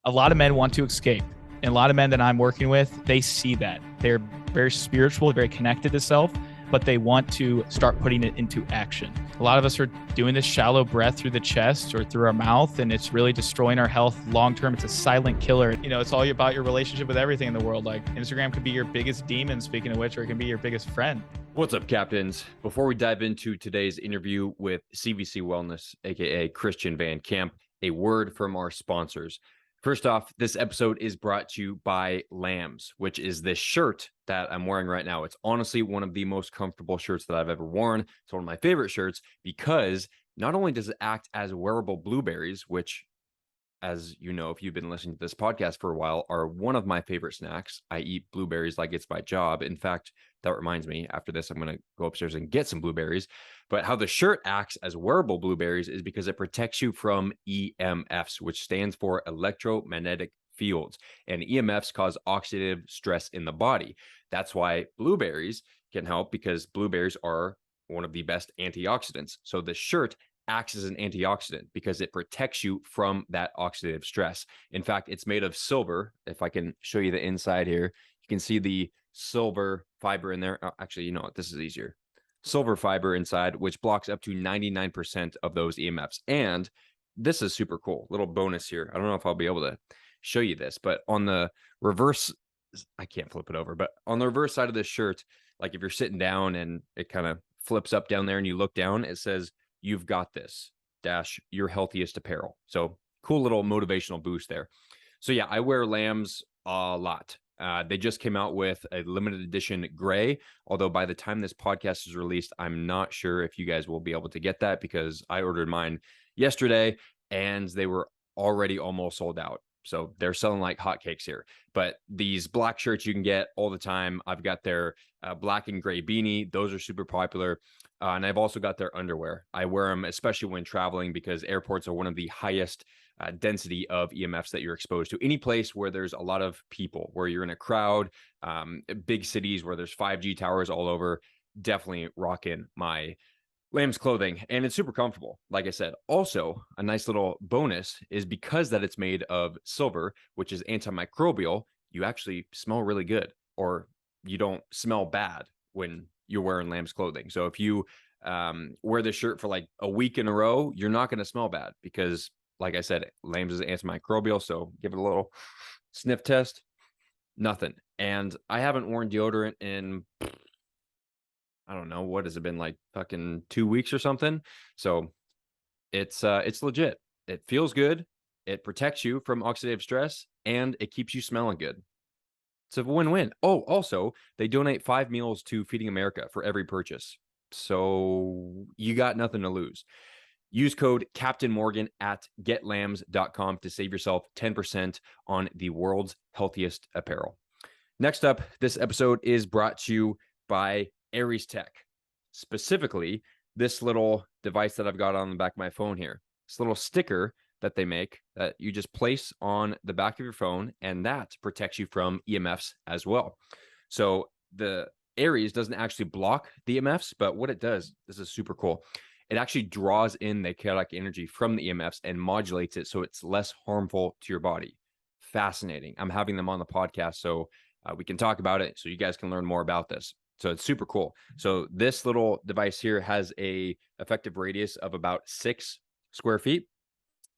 A lot of men want to escape. And a lot of men that I'm working with, they see that. They're very spiritual, very connected to self, but they want to start putting it into action. A lot of us are doing this shallow breath through the chest or through our mouth, and it's really destroying our health long-term. It's a silent killer. You know, it's all about your relationship with everything in the world. Like Instagram could be your biggest demon, speaking of which, or it can be your biggest friend. What's up, Captains? Before we dive into today's interview with CVC Wellness, aka Christian Van Camp, a word from our sponsors. First off, this episode is brought to you by Lambs, which is this shirt that I'm wearing right now. It's honestly one of the most comfortable shirts that I've ever worn. It's one of my favorite shirts because not only does it act as wearable blueberries, which, as you know, if you've been listening to this podcast for a while, are one of my favorite snacks. I eat blueberries like it's my job. In fact, that reminds me, after this, I'm going to go upstairs and get some blueberries. But how the shirt acts as wearable blueberries is because it protects you from EMFs, which stands for electromagnetic fields. And EMFs cause oxidative stress in the body. That's why blueberries can help, because blueberries are one of the best antioxidants. So the shirt acts as an antioxidant because it protects you from that oxidative stress. In fact, it's made of silver. If I can show you the inside here, you can see the silver fiber in there. Oh, actually, you know what? This is easier. Silver fiber inside, which blocks up to 99% of those EMFs. And this is super cool. Little bonus here. I don't know if I'll be able to show you this, but on the reverse, I can't flip it over, but on the reverse side of this shirt, like if you're sitting down and it kind of flips up down there and you look down, it says, "You've got this, - your healthiest apparel." So cool little motivational boost there. So yeah, I wear Lambs a lot. They just came out with a limited edition gray, although by the time this podcast is released, I'm not sure if you guys will be able to get that because I ordered mine yesterday and they were already almost sold out. So they're selling like hotcakes here. But these black shirts you can get all the time. I've got their black and gray beanie. Those are super popular. And I've also got their underwear. I wear them especially when traveling because airports are one of the highest density of EMFs that you're exposed to. Any place where there's a lot of people, where you're in a crowd, big cities where there's 5G towers all over, definitely rock in my Lambs clothing. And it's super comfortable, like I said. Also, a nice little bonus is because that it's made of silver, which is antimicrobial, you actually smell really good, or you don't smell bad when you're wearing Lambs clothing. So if you wear this shirt for like a week in a row, you're not going to smell bad because, like I said, Lambs is antimicrobial. So give it a little sniff test. Nothing. And I haven't worn deodorant in, I don't know, what has it been, like fucking 2 weeks or something? So it's legit. It feels good. It protects you from oxidative stress and it keeps you smelling good. It's a win-win. Oh, also, they donate 5 meals to Feeding America for every purchase. So you got nothing to lose. Use code Captain Morgan at getlambs.com to save yourself 10% on the world's healthiest apparel. Next up, this episode is brought to you by Aries Tech. Specifically, this little device that I've got on the back of my phone here. This little sticker that they make that you just place on the back of your phone, and that protects you from EMFs as well. So the Aries doesn't actually block the EMFs, but what it does, this is super cool. It actually draws in the chaotic energy from the EMFs and modulates it so it's less harmful to your body. Fascinating. I'm having them on the podcast so we can talk about it so you guys can learn more about this. So it's super cool. So this little device here has a effective radius of about 6 square feet.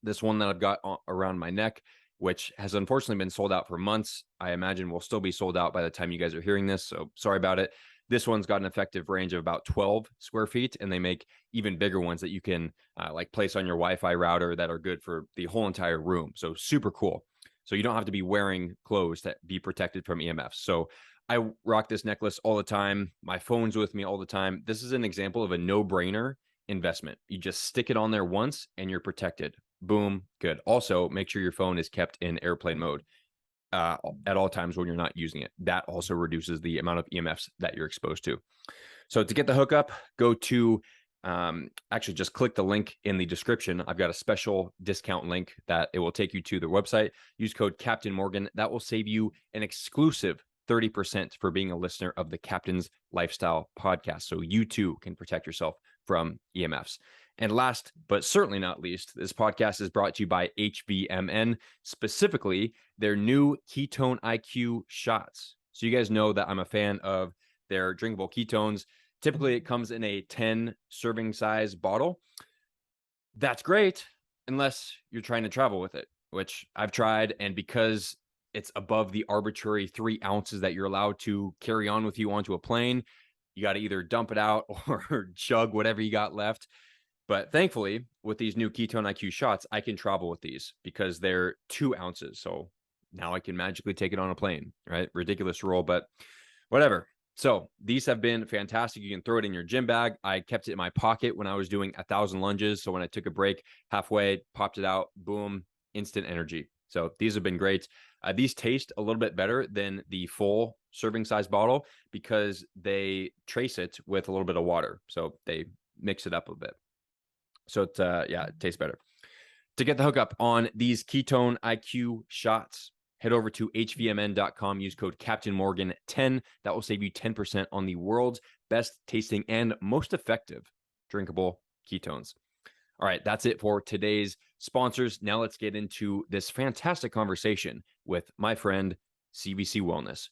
This one that I've got around my neck, which has unfortunately been sold out for months, I imagine will still be sold out by the time you guys are hearing this. So sorry about it. This one's got an effective range of about 12 square feet, and they make even bigger ones that you can like place on your Wi-Fi router that are good for the whole entire room. So super cool. So you don't have to be wearing clothes to be protected from EMFs. So I rock this necklace all the time. My phone's with me all the time. This is an example of a no-brainer investment. You just stick it on there once and you're protected. Boom, good. Also, make sure your phone is kept in airplane mode at all times when you're not using it. That also reduces the amount of EMFs that you're exposed to. So to get the hookup, go to actually just click the link in the description. I've got a special discount link that it will take you to the website. Use code Captain Morgan. That will save you an exclusive 30% for being a listener of the Captain's Lifestyle podcast. So you too can protect yourself from EMFs. And last, but certainly not least, this podcast is brought to you by HVMN, specifically their new Ketone IQ shots. So you guys know that I'm a fan of their drinkable ketones. Typically, it comes in a 10 serving size bottle. That's great, unless you're trying to travel with it, which I've tried. And because it's above the arbitrary 3 ounces that you're allowed to carry on with you onto a plane, you got to either dump it out or chug whatever you got left. But thankfully, with these new Ketone IQ shots, I can travel with these because they're 2 ounces. So now I can magically take it on a plane, right? Ridiculous rule, but whatever. So these have been fantastic. You can throw it in your gym bag. I kept it in my pocket when I was doing 1,000 lunges. So when I took a break halfway, popped it out, boom, instant energy. So these have been great. These taste a little bit better than the full serving size bottle because they trace it with a little bit of water. So they mix it up a bit. So it tastes better. To get the hookup on these Ketone IQ shots, head over to hvmn.com. Use code CaptainMorgan10. That will save you 10% on the world's best tasting and most effective drinkable ketones. All right, that's it for today's sponsors. Now let's get into this fantastic conversation with my friend, CVC Wellness.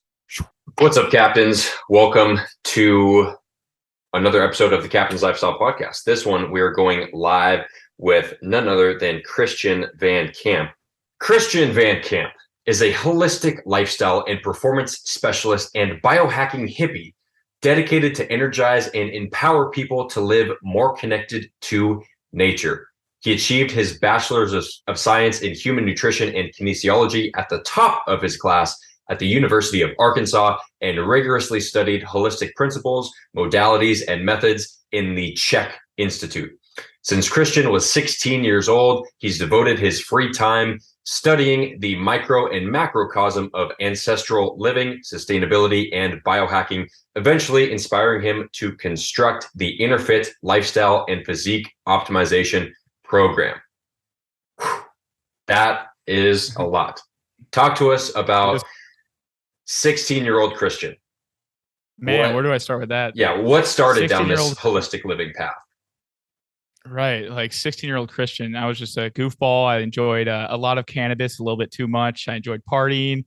What's up, Captains? Welcome to another episode of the Captain's Lifestyle Podcast. This one, we are going live with none other than Christian Van Camp. Christian Van Camp is a holistic lifestyle and performance specialist and biohacking hippie dedicated to energize and empower people to live more connected to nature. He achieved his bachelor's of science in human nutrition and kinesiology at the top of his class at the University of Arkansas and rigorously studied holistic principles, modalities, and methods in the Chek Institute. Since Christian was 16 years old, he's devoted his free time studying the micro and macrocosm of ancestral living, sustainability, and biohacking, eventually inspiring him to construct the Inner Fit lifestyle and physique optimization program. That is a lot. Talk to us about 16-year-old Christian. Man, where do I start with that? Yeah, what started down this holistic living path? Right, like 16-year-old Christian. I was just a goofball. I enjoyed a lot of cannabis, a little bit too much. I enjoyed partying,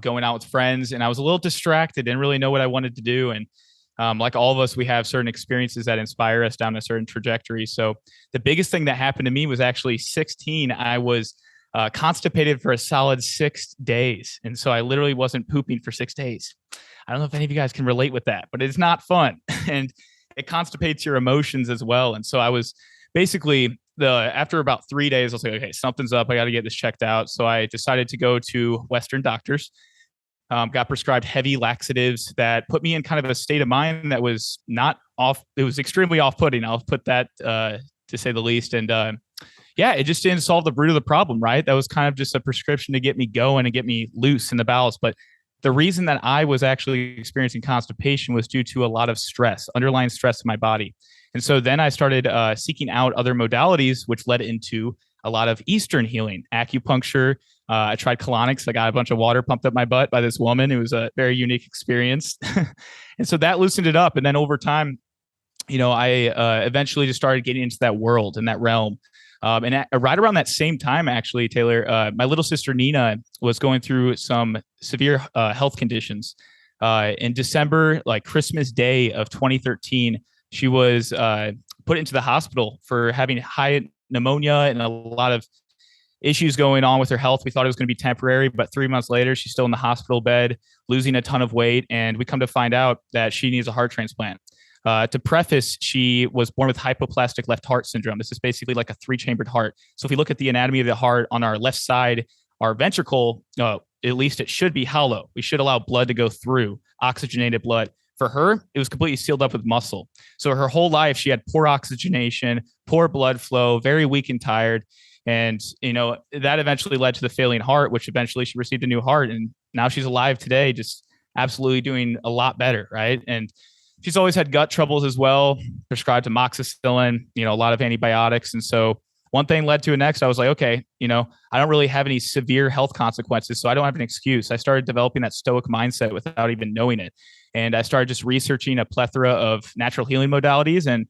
going out with friends, and I was a little distracted, didn't really know what I wanted to do. And like all of us, we have certain experiences that inspire us down a certain trajectory. So the biggest thing that happened to me was actually 16. I was constipated for a solid 6 days. And so I literally wasn't pooping for 6 days. I don't know if any of you guys can relate with that, but it's not fun. And it constipates your emotions as well. And so I was basically after about 3 days, I was like, okay, something's up. I got to get this checked out. So I decided to go to Western doctors, got prescribed heavy laxatives that put me in kind of a state of mind that was not off. It was extremely off-putting. I'll put that to say the least. And yeah, it just didn't solve the root of the problem, right? That was kind of just a prescription to get me going and get me loose in the bowels. But the reason that I was actually experiencing constipation was due to a lot of stress, underlying stress in my body. And so then I started seeking out other modalities, which led into a lot of Eastern healing, acupuncture. I tried colonics. I got a bunch of water pumped up my butt by this woman. It was a very unique experience. And so that loosened it up. And then over time, I eventually just started getting into that world and that realm. And right around that same time, actually, Taylor, my little sister Nina was going through some severe health conditions. In December, like Christmas Day of 2013, she was put into the hospital for having high pneumonia and a lot of issues going on with her health. We thought it was going to be temporary, but 3 months later, she's still in the hospital bed, losing a ton of weight. And we come to find out that she needs a heart transplant. To preface, she was born with hypoplastic left heart syndrome. This is basically like a 3-chambered heart. So if we look at the anatomy of the heart on our left side, our ventricle, at least it should be hollow. We should allow blood to go through, oxygenated blood. For her, it was completely sealed up with muscle. So her whole life, she had poor oxygenation, poor blood flow, very weak and tired. And, that eventually led to the failing heart, which eventually she received a new heart. And now she's alive today, just absolutely doing a lot better, right? And she's always had gut troubles as well, prescribed amoxicillin, a lot of antibiotics. And so one thing led to the next. I was like, okay, I don't really have any severe health consequences, so I don't have an excuse. I started developing that stoic mindset without even knowing it. And I started just researching a plethora of natural healing modalities. And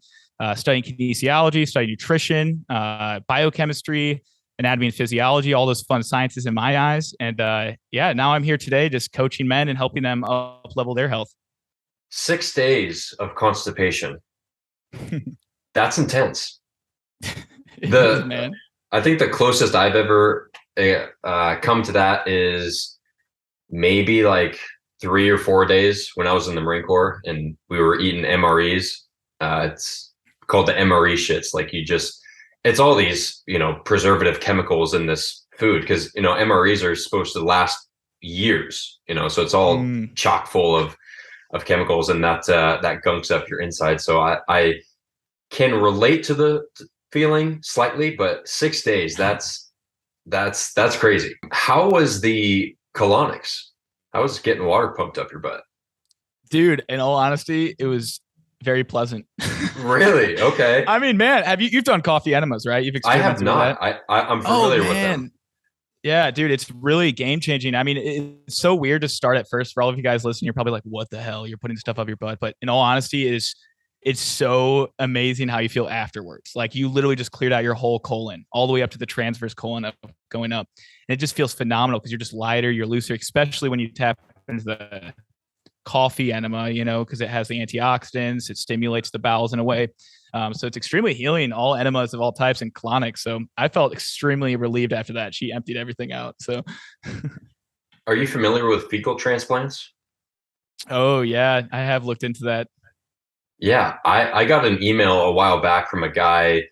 studying kinesiology, studying nutrition, biochemistry, anatomy and physiology, all those fun sciences in my eyes. And now I'm here today just coaching men and helping them up level their health. 6 days of constipation. That's intense. Man. I think the closest I've ever come to that is maybe like 3 or 4 days when I was in the Marine Corps and we were eating MREs. It's called the MRE shits. Like it's all these, preservative chemicals in this food because, MREs are supposed to last years, so it's all chock full of chemicals and that gunks up your inside. So I can relate to the feeling slightly, but 6 days, that's crazy. How was the colonics? How was getting water pumped up your butt? Dude, in all honesty, it was very pleasant. Really? Okay. I mean, man, you've done coffee enemas, right? You've I have not. I'm familiar with them. Yeah, dude, it's really game changing. I mean, it's so weird to start at first. For all of you guys listening, you're probably like, what the hell? You're putting stuff up your butt. But in all honesty, it's so amazing how you feel afterwards. Like you literally just cleared out your whole colon all the way up to the transverse colon going up. And it just feels phenomenal because you're just lighter, you're looser, especially when you tap into the coffee enema, because it has the antioxidants, it stimulates the bowels in a way. So it's extremely healing, all enemas of all types and colonics. So I felt extremely relieved after that. She emptied everything out. So Are you familiar with fecal transplants? Oh yeah, I have looked into that. Yeah, I got an email a while back from a guy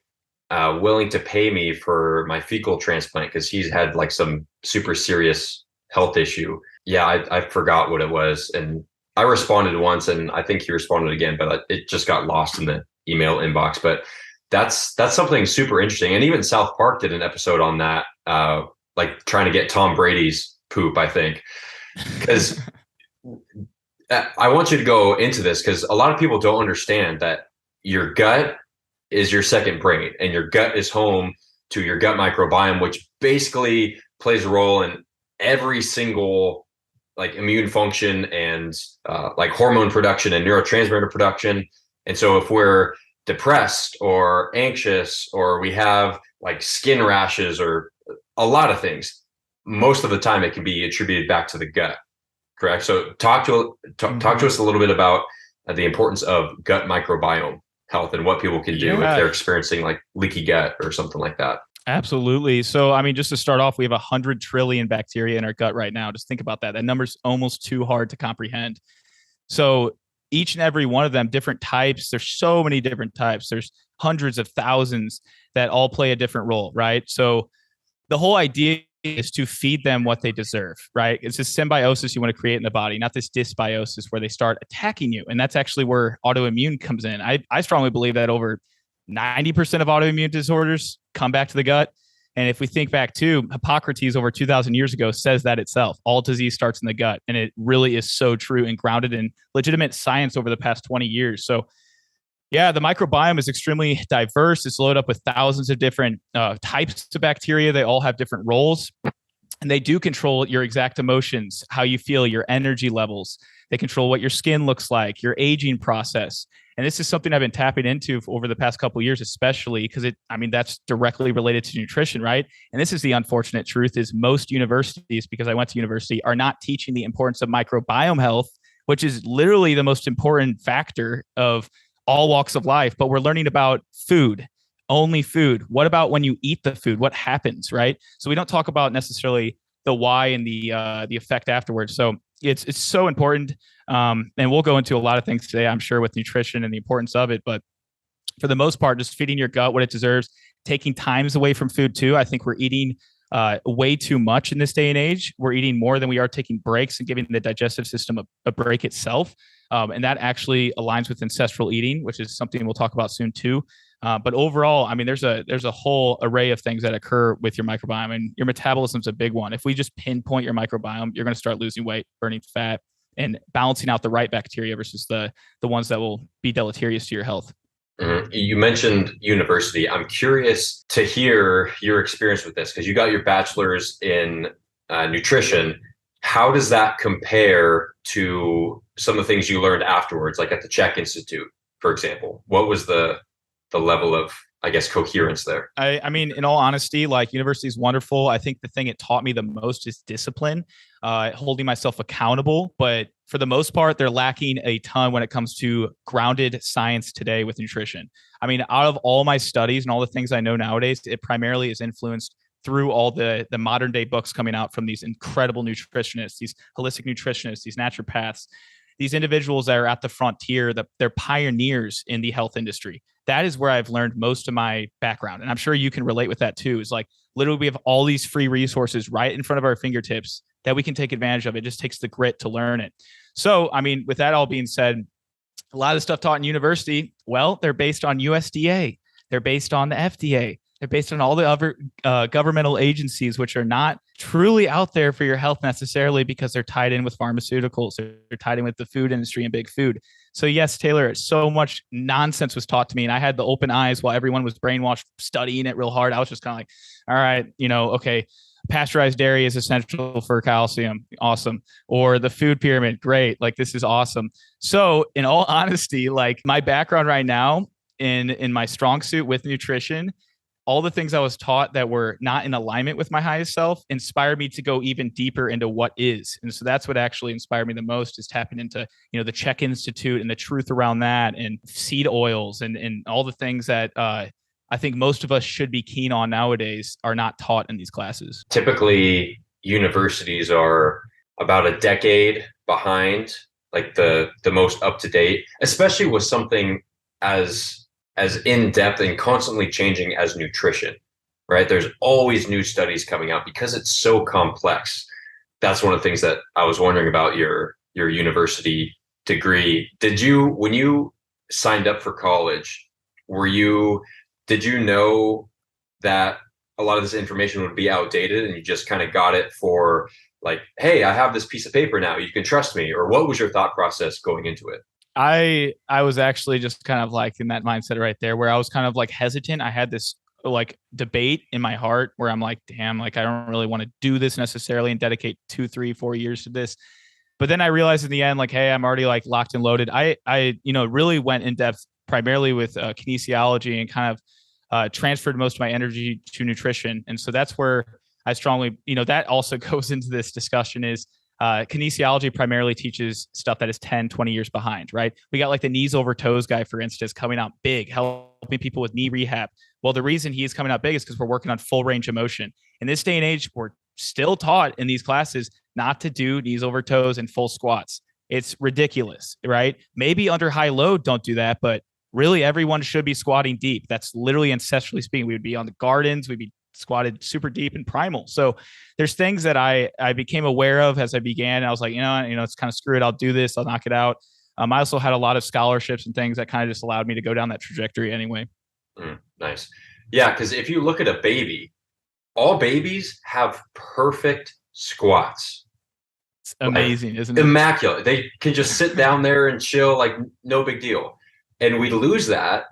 willing to pay me for my fecal transplant because he's had like some super serious health issue. Yeah, I forgot what it was. And I responded once and I think he responded again, but it just got lost in the email inbox. But that's something super interesting. And even South Park did an episode on that, like trying to get Tom Brady's poop, I think. Because I want you to go into this because a lot of people don't understand that your gut is your second brain and your gut is home to your gut microbiome, which basically plays a role in every single like immune function and like hormone production and neurotransmitter production. And so if we're depressed or anxious or we have like skin rashes or a lot of things, most of the time it can be attributed back to the gut. Correct. So talk to us a little bit about the importance of gut microbiome health and what people can do if they're experiencing like leaky gut or something like that. Absolutely. So, I mean, just to start off, we have 100 trillion bacteria in our gut right now. Just think about that. That number's almost too hard to comprehend. So each and every one of them, different types. There's so many different types. There's hundreds of thousands that all play a different role, right? So the whole idea is to feed them what they deserve, right? It's this symbiosis you want to create in the body, not this dysbiosis where they start attacking you. And that's actually where autoimmune comes in. I strongly believe that over 90% of autoimmune disorders come back to the gut. And if we think back to Hippocrates over 2,000 years ago says that itself, all disease starts in the gut. And it really is so true and grounded in legitimate science over the past 20 years. So yeah, the microbiome is extremely diverse. It's loaded up with thousands of different types of bacteria. They all have different roles. And they do control your exact emotions, how you feel, your energy levels. They control what your skin looks like, your aging process. And this is something I've been tapping into over the past couple of years, especially because that's directly related to nutrition, right? And this is the unfortunate truth is most universities, because I went to university, are not teaching the importance of microbiome health, which is literally the most important factor of all walks of life. But we're learning about food, only food. What about when you eat the food? What happens, right? So we don't talk about necessarily the why and the effect afterwards. So it's so important. And we'll go into a lot of things today, I'm sure, with nutrition and the importance of it. But for the most part, just feeding your gut what it deserves, taking times away from food too. I think we're eating way too much in this day and age. We're eating more than we are taking breaks and giving the digestive system a break itself. And that actually aligns with ancestral eating, which is something we'll talk about soon too. But overall, I mean, there's a whole array of things that occur with your microbiome, and your metabolism's a big one. If we just pinpoint your microbiome, you're going to start losing weight, burning fat, and balancing out the right bacteria versus the ones that will be deleterious to your health. Mm-hmm. You mentioned university. I'm curious to hear your experience with this because you got your bachelor's in nutrition. How does that compare to some of the things you learned afterwards, like at the Chek Institute, for example? What was the the level of, I guess, coherence there? I mean, in all honesty, like university is wonderful. I think the thing it taught me the most is discipline, holding myself accountable. But for the most part, they're lacking a ton when it comes to grounded science today with nutrition. I mean, out of all my studies and all the things I know nowadays, it primarily is influenced through all the modern day books coming out from these incredible nutritionists, these holistic nutritionists, these naturopaths, these individuals that are at the frontier, that they're pioneers in the health industry. That is where I've learned most of my background. And I'm sure you can relate with that too. Is like literally we have all these free resources right in front of our fingertips that we can take advantage of. It just takes the grit to learn it. So, I mean, with that all being said, a lot of the stuff taught in university, well, they're based on USDA. They're based on the FDA. They're based on all the other governmental agencies, which are not truly out there for your health necessarily because they're tied in with pharmaceuticals. They're tied in with the food industry and big food. So yes, Taylor, so much nonsense was taught to me, and I had the open eyes while everyone was brainwashed, studying it real hard. I was just kind of like, all right, okay, pasteurized dairy is essential for calcium. Awesome. Or the food pyramid. Great. Like, this is awesome. So in all honesty, like my background right now in my strong suit with nutrition, all the things I was taught that were not in alignment with my highest self inspired me to go even deeper into what is. And so that's what actually inspired me the most, is tapping into, the Chek Institute and the truth around that, and seed oils and all the things that I think most of us should be keen on nowadays are not taught in these classes. Typically, universities are about a decade behind, like the most up to date, especially with something as in-depth and constantly changing as nutrition, right? There's always new studies coming out because it's so complex. That's one of the things that I was wondering about your university degree. When you signed up for college, did you know that a lot of this information would be outdated and you just kind of got it for like, hey, I have this piece of paper now, you can trust me? Or what was your thought process going into it? I was actually just kind of like in that mindset right there, where I was kind of like hesitant. I had this like debate in my heart where I'm like, damn, like I don't really want to do this necessarily and dedicate 2, 3, 4 years to this. But then I realized in the end, like, hey, I'm already like locked and loaded. I really went in depth primarily with kinesiology and kind of transferred most of my energy to nutrition. And so that's where I strongly, that also goes into this discussion is kinesiology primarily teaches stuff that is 10, 20 years behind, right? We got like the knees over toes guy, for instance, coming out big, helping people with knee rehab. Well, the reason he's coming out big is because we're working on full range of motion. In this day and age, we're still taught in these classes not to do knees over toes and full squats. It's ridiculous, right? Maybe under high load, don't do that, but really everyone should be squatting deep. That's literally ancestrally speaking. We would be on the gardens, we'd be squatted super deep and primal. So there's things that I became aware of as I began. And I was like, it's kind of screw it. I'll do this. I'll knock it out. I also had a lot of scholarships and things that kind of just allowed me to go down that trajectory anyway. Nice. Yeah. Cause if you look at a baby, all babies have perfect squats. It's amazing, isn't it? Immaculate. They can just sit down there and chill, like no big deal. And we lose that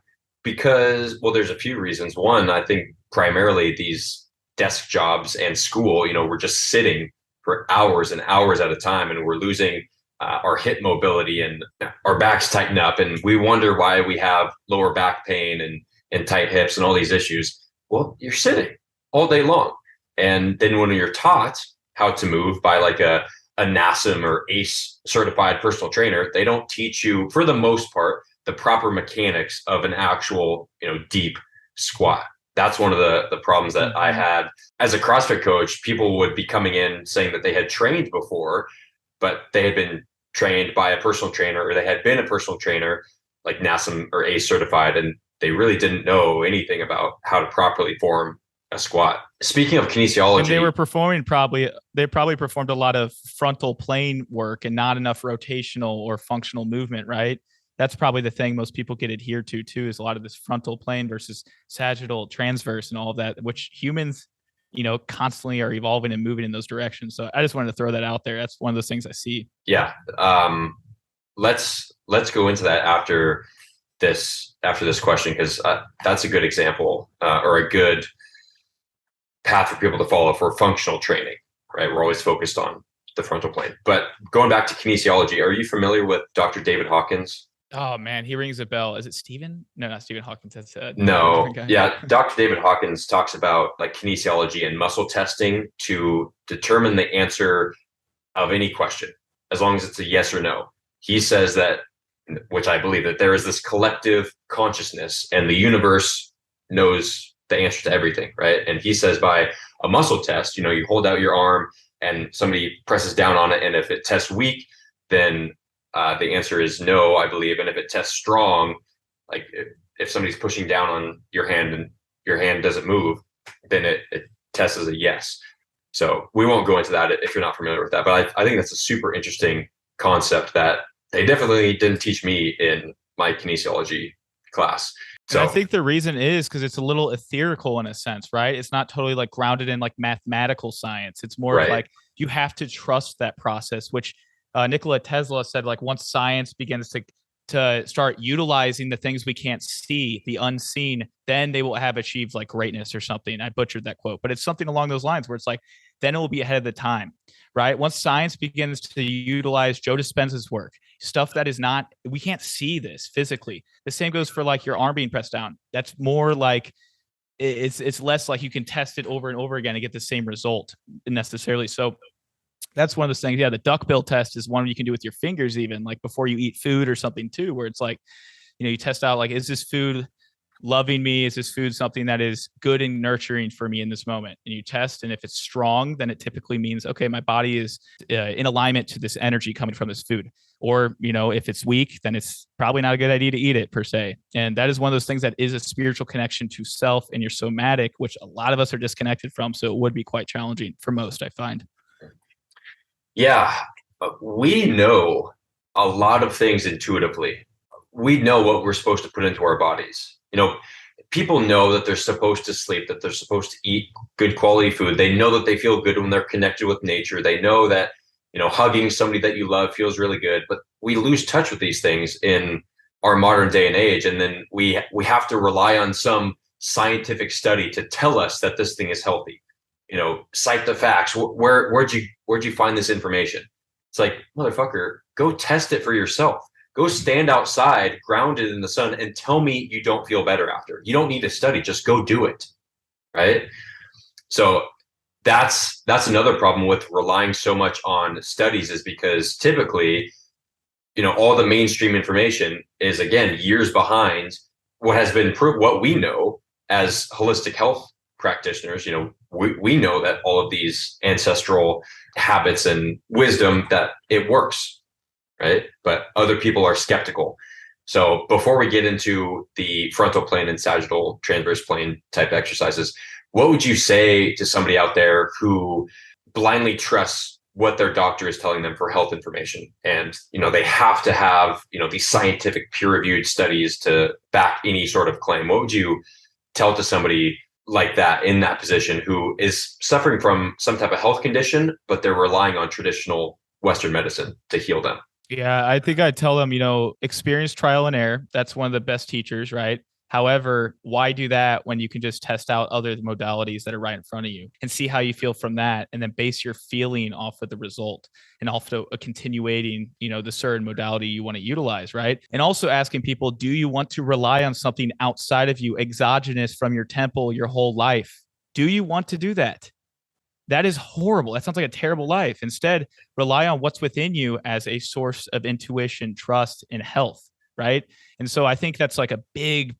because, well, there's a few reasons. One, I think primarily these desk jobs and school, we're just sitting for hours and hours at a time, and we're losing our hip mobility, and our backs tighten up, and we wonder why we have lower back pain and tight hips and all these issues. Well, you're sitting all day long. And then when you're taught how to move by like a NASM or ACE certified personal trainer, they don't teach you, for the most part, the proper mechanics of an actual, deep squat. That's one of the problems that I had as a CrossFit coach. People would be coming in saying that they had trained before, but they had been trained by a personal trainer, or they had been a personal trainer like NASM or ACE certified, and they really didn't know anything about how to properly form a squat. Speaking of kinesiology, and they probably performed a lot of frontal plane work and not enough rotational or functional movement, right? That's probably the thing most people get adhered to too, is a lot of this frontal plane versus sagittal, transverse, and all of that, which humans, constantly are evolving and moving in those directions. So I just wanted to throw that out there. That's one of those things I see. Yeah. Let's go into that after this question, because that's a good example or a good path for people to follow for functional training, right? We're always focused on the frontal plane. But going back to kinesiology, are you familiar with Dr. David Hawkins? Oh man, he rings a bell. Is it Stephen? No, not Stephen Hawkins. That's No. different guy. Yeah. Dr. David Hawkins talks about like kinesiology and muscle testing to determine the answer of any question, as long as it's a yes or no. He says that, which I believe, that there is this collective consciousness and the universe knows the answer to everything, right? And he says by a muscle test, you hold out your arm and somebody presses down on it. And if it tests weak, then the answer is no, I believe. And if it tests strong, like if somebody's pushing down on your hand and your hand doesn't move, then it tests as a yes. So we won't go into that if you're not familiar with that. But I think that's a super interesting concept that they definitely didn't teach me in my kinesiology class. So and I think the reason is because it's a little ethereal in a sense, right? It's not totally like grounded in like mathematical science. It's more of like you have to trust that process, which Nikola Tesla said, like once science begins to start utilizing the things we can't see, the unseen, then they will have achieved like greatness or something. I butchered that quote, but it's something along those lines where it's like, then it will be ahead of the time, right? Once science begins to utilize Joe Dispenza's work, stuff that is not, we can't see this physically. The same goes for like your arm being pressed down. That's more like, it's less like you can test it over and over again and get the same result necessarily. So that's one of those things. Yeah, the duckbill test is one you can do with your fingers, even like before you eat food or something too, where it's like, you test out like, is this food loving me? Is this food something that is good and nurturing for me in this moment? And you test, and if it's strong, then it typically means, okay, my body is in alignment to this energy coming from this food. Or, if it's weak, then it's probably not a good idea to eat it per se. And that is one of those things that is a spiritual connection to self and your somatic, which a lot of us are disconnected from. So it would be quite challenging for most, I find. Yeah, we know a lot of things intuitively. We know what we're supposed to put into our bodies. People know that they're supposed to sleep, that they're supposed to eat good quality food. They know that they feel good when they're connected with nature. They know that, hugging somebody that you love feels really good, but we lose touch with these things in our modern day and age. And then we have to rely on some scientific study to tell us that this thing is healthy. Cite the facts. Where'd you find this information? It's like, motherfucker, go test it for yourself. Go stand outside, grounded in the sun, and tell me you don't feel better after. You don't need to study, just go do it. Right? So that's another problem with relying so much on studies, is because typically, all the mainstream information is, again, years behind what has been proved, what we know as holistic health practitioners. We know that all of these ancestral habits and wisdom, that it works, right? But other people are skeptical. So before we get into the frontal plane and sagittal transverse plane type exercises, what would you say to somebody out there who blindly trusts what their doctor is telling them for health information? And, they have to have, these scientific peer-reviewed studies to back any sort of claim. What would you tell to somebody like that, in that position, who is suffering from some type of health condition, but they're relying on traditional Western medicine to heal them? Yeah, I think I tell them, experience trial and error. That's one of the best teachers, right? However, why do that when you can just test out other modalities that are right in front of you and see how you feel from that, and then base your feeling off of the result and also a continuating, the certain modality you want to utilize, right? And also asking people, do you want to rely on something outside of you, exogenous from your temple your whole life? Do you want to do that? That is horrible. That sounds like a terrible life. Instead, rely on what's within you as a source of intuition, trust, and health, right? And so I think that's like a big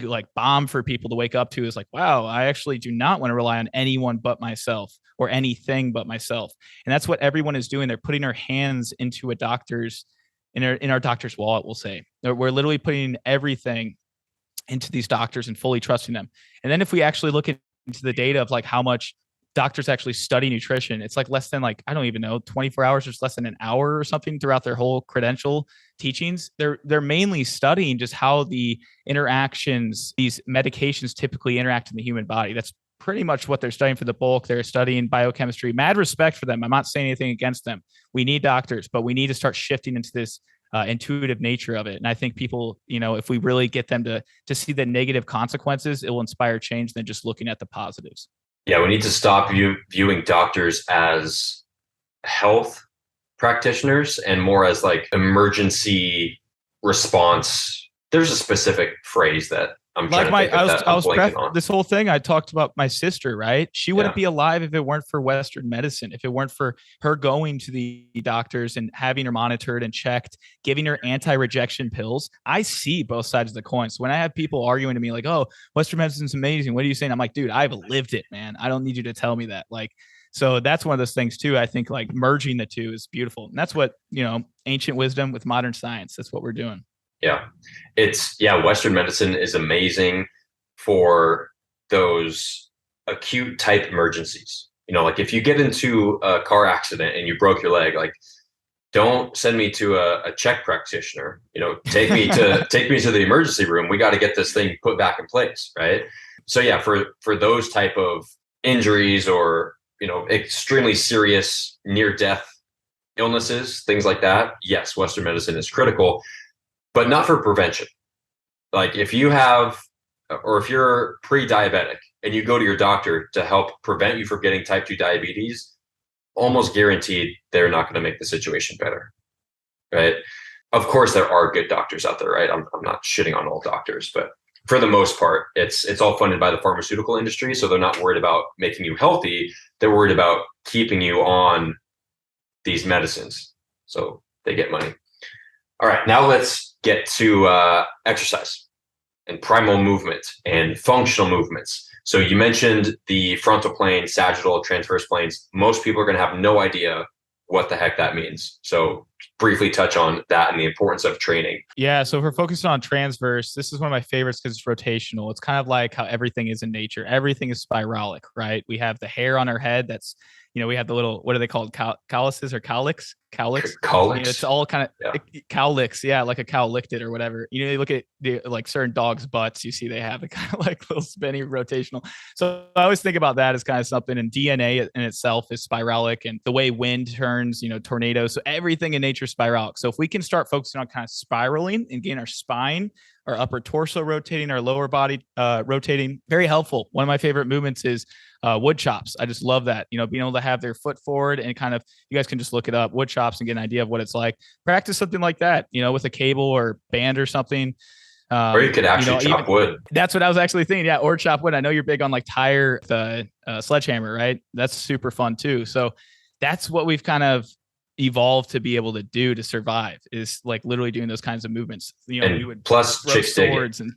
like bomb for people to wake up to, is like, wow, I actually do not want to rely on anyone but myself, or anything but myself. And that's what everyone is doing. They're putting their hands into a doctor's, in our doctor's wallet, we'll say. We're literally putting everything into these doctors and fully trusting them. And then if we actually look into the data of like how much doctors actually study nutrition, it's like less than, like, I don't even know, 24 hours, or less than an hour or something throughout their whole credential teachings. They're mainly studying just how the interactions, these medications typically interact in the human body. That's pretty much what they're studying for the bulk. They're studying biochemistry. Mad respect for them. I'm not saying anything against them. We need doctors, but we need to start shifting into this intuitive nature of it. And I think people, if we really get them to see the negative consequences, it will inspire change than just looking at the positives. Yeah, we need to stop viewing doctors as health practitioners and more as like emergency response. There's a specific phrase that I'm trying to think of that I'm blanking on. This whole thing, I talked about my sister, right? She wouldn't be alive if it weren't for Western medicine, if it weren't for her going to the doctors and having her monitored and checked, giving her anti-rejection pills. I see both sides of the coin. So when I have people arguing to me like, oh, Western medicine's amazing, what are you saying? I'm like, dude, I've lived it, man. I don't need you to tell me that. Like, so that's one of those things too. I think like merging the two is beautiful. And that's what, ancient wisdom with modern science, that's what we're doing. Yeah. Western medicine is amazing for those acute type emergencies. Like if you get into a car accident and you broke your leg, like don't send me to a Chek practitioner, take me to the emergency room. We got to get this thing put back in place. Right. So yeah, for those type of injuries or, extremely serious near death illnesses, things like that. Yes. Western medicine is critical, but not for prevention. Like if you have, or if you're pre-diabetic and you go to your doctor to help prevent you from getting type 2 diabetes, almost guaranteed they're not going to make the situation better, right? Of course, there are good doctors out there, right? I'm not shitting on all doctors, but for the most part, it's all funded by the pharmaceutical industry. So they're not worried about making you healthy. They're worried about keeping you on these medicines. So they get money. All right, now let's get to exercise and primal movement and functional movements. So you mentioned the frontal plane, sagittal, transverse planes. Most people are going to have no idea what the heck that means. So briefly touch on that and the importance of training. Yeah. So if we're focusing on transverse, this is one of my favorites because it's rotational. It's kind of like how everything is in nature. Everything is spiralic, right? We have the hair on our head. That's, we have the little, what are they called? Calluses or cowlicks? Cowlicks. It's all kind of cowlicks. Yeah. Like a cow licked it or whatever. You look at like certain dogs' butts, you see they have a kind of like little spinny rotational. So I always think about that as kind of something, and DNA in itself is spiralic, and the way wind turns, tornadoes. So everything in nature is spiralic. So if we can start focusing on kind of spiraling and getting our spine, our upper torso rotating, our lower body rotating, very helpful. One of my favorite movements is wood chops. I just love that, being able to have their foot forward and kind of, you guys can just look it up, wood chops, and get an idea of what it's like. Practice something like that, with a cable or band or something. Or you could actually chop wood. That's what I was actually thinking. Yeah. Or chop wood. I know you're big on like tire, the sledgehammer, right? That's super fun too. So that's what we've kind of evolved to be able to do to survive, is like literally doing those kinds of movements. And we would plus chicks dig it. And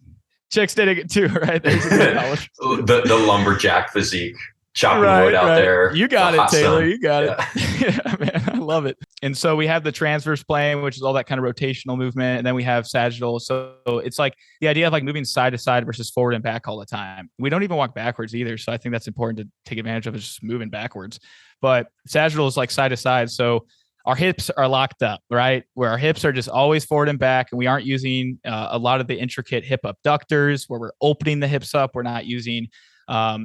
chicks did it too, right? the lumberjack physique, chopping wood out there. You got it, Taylor. Sun. You got it. Yeah, man, I love it. And so we have the transverse plane, which is all that kind of rotational movement, and then we have sagittal. So it's like the idea of like moving side to side versus forward and back all the time. We don't even walk backwards either. So I think that's important to take advantage of, is just moving backwards. But sagittal is like side to side. So our hips are locked up, right? Where our hips are just always forward and back, and we aren't using a lot of the intricate hip abductors where we're opening the hips up. We're not using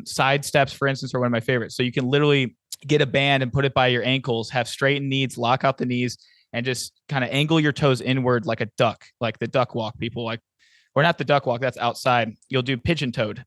side steps, for instance, are one of my favorites. So you can literally get a band and put it by your ankles, have straightened knees, lock out the knees, and just kind of angle your toes inward like a duck, like the duck walk. People like, or not the duck walk, that's outside. You'll do pigeon toed,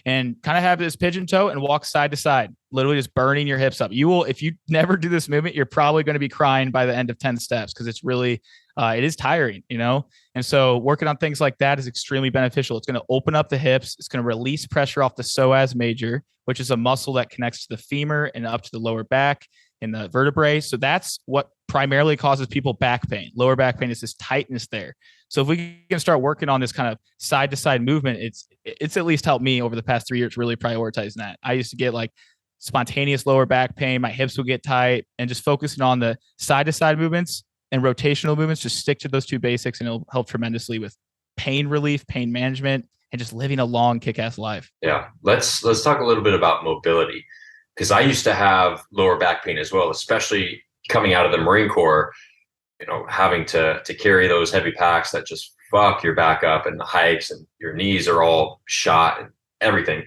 and kind of have this pigeon toe and walk side to side, literally just burning your hips up. You will, if you never do this movement, you're probably going to be crying by the end of 10 steps, because it's really, it is tiring, And so working on things like that is extremely beneficial. It's going to open up the hips. It's going to release pressure off the psoas major, which is a muscle that connects to the femur and up to the lower back and the vertebrae. So that's what primarily causes people back pain. Lower back pain is this tightness there. So if we can start working on this kind of side to side movement, it's at least helped me over the past 3 years really prioritizing that. I used to get like spontaneous lower back pain. My hips would get tight, and just focusing on the side to side movements and rotational movements, just stick to those two basics, and it'll help tremendously with pain relief, pain management, and just living a long kick-ass life. Yeah. Let's talk a little bit about mobility, because I used to have lower back pain as well, especially coming out of the Marine Corps, having to carry those heavy packs that just fuck your back up, and the hikes, and your knees are all shot and everything.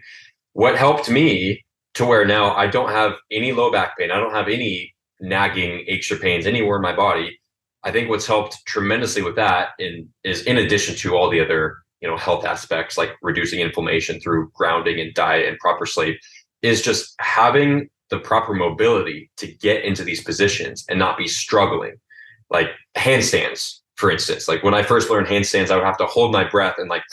What helped me to where now I don't have any low back pain, I don't have any nagging aches or pains anywhere in my body. I think what's helped tremendously with that is in addition to all the other, health aspects like reducing inflammation through grounding and diet and proper sleep, is just having the proper mobility to get into these positions and not be struggling. Like handstands, for instance. Like when I first learned handstands, I would have to hold my breath and like,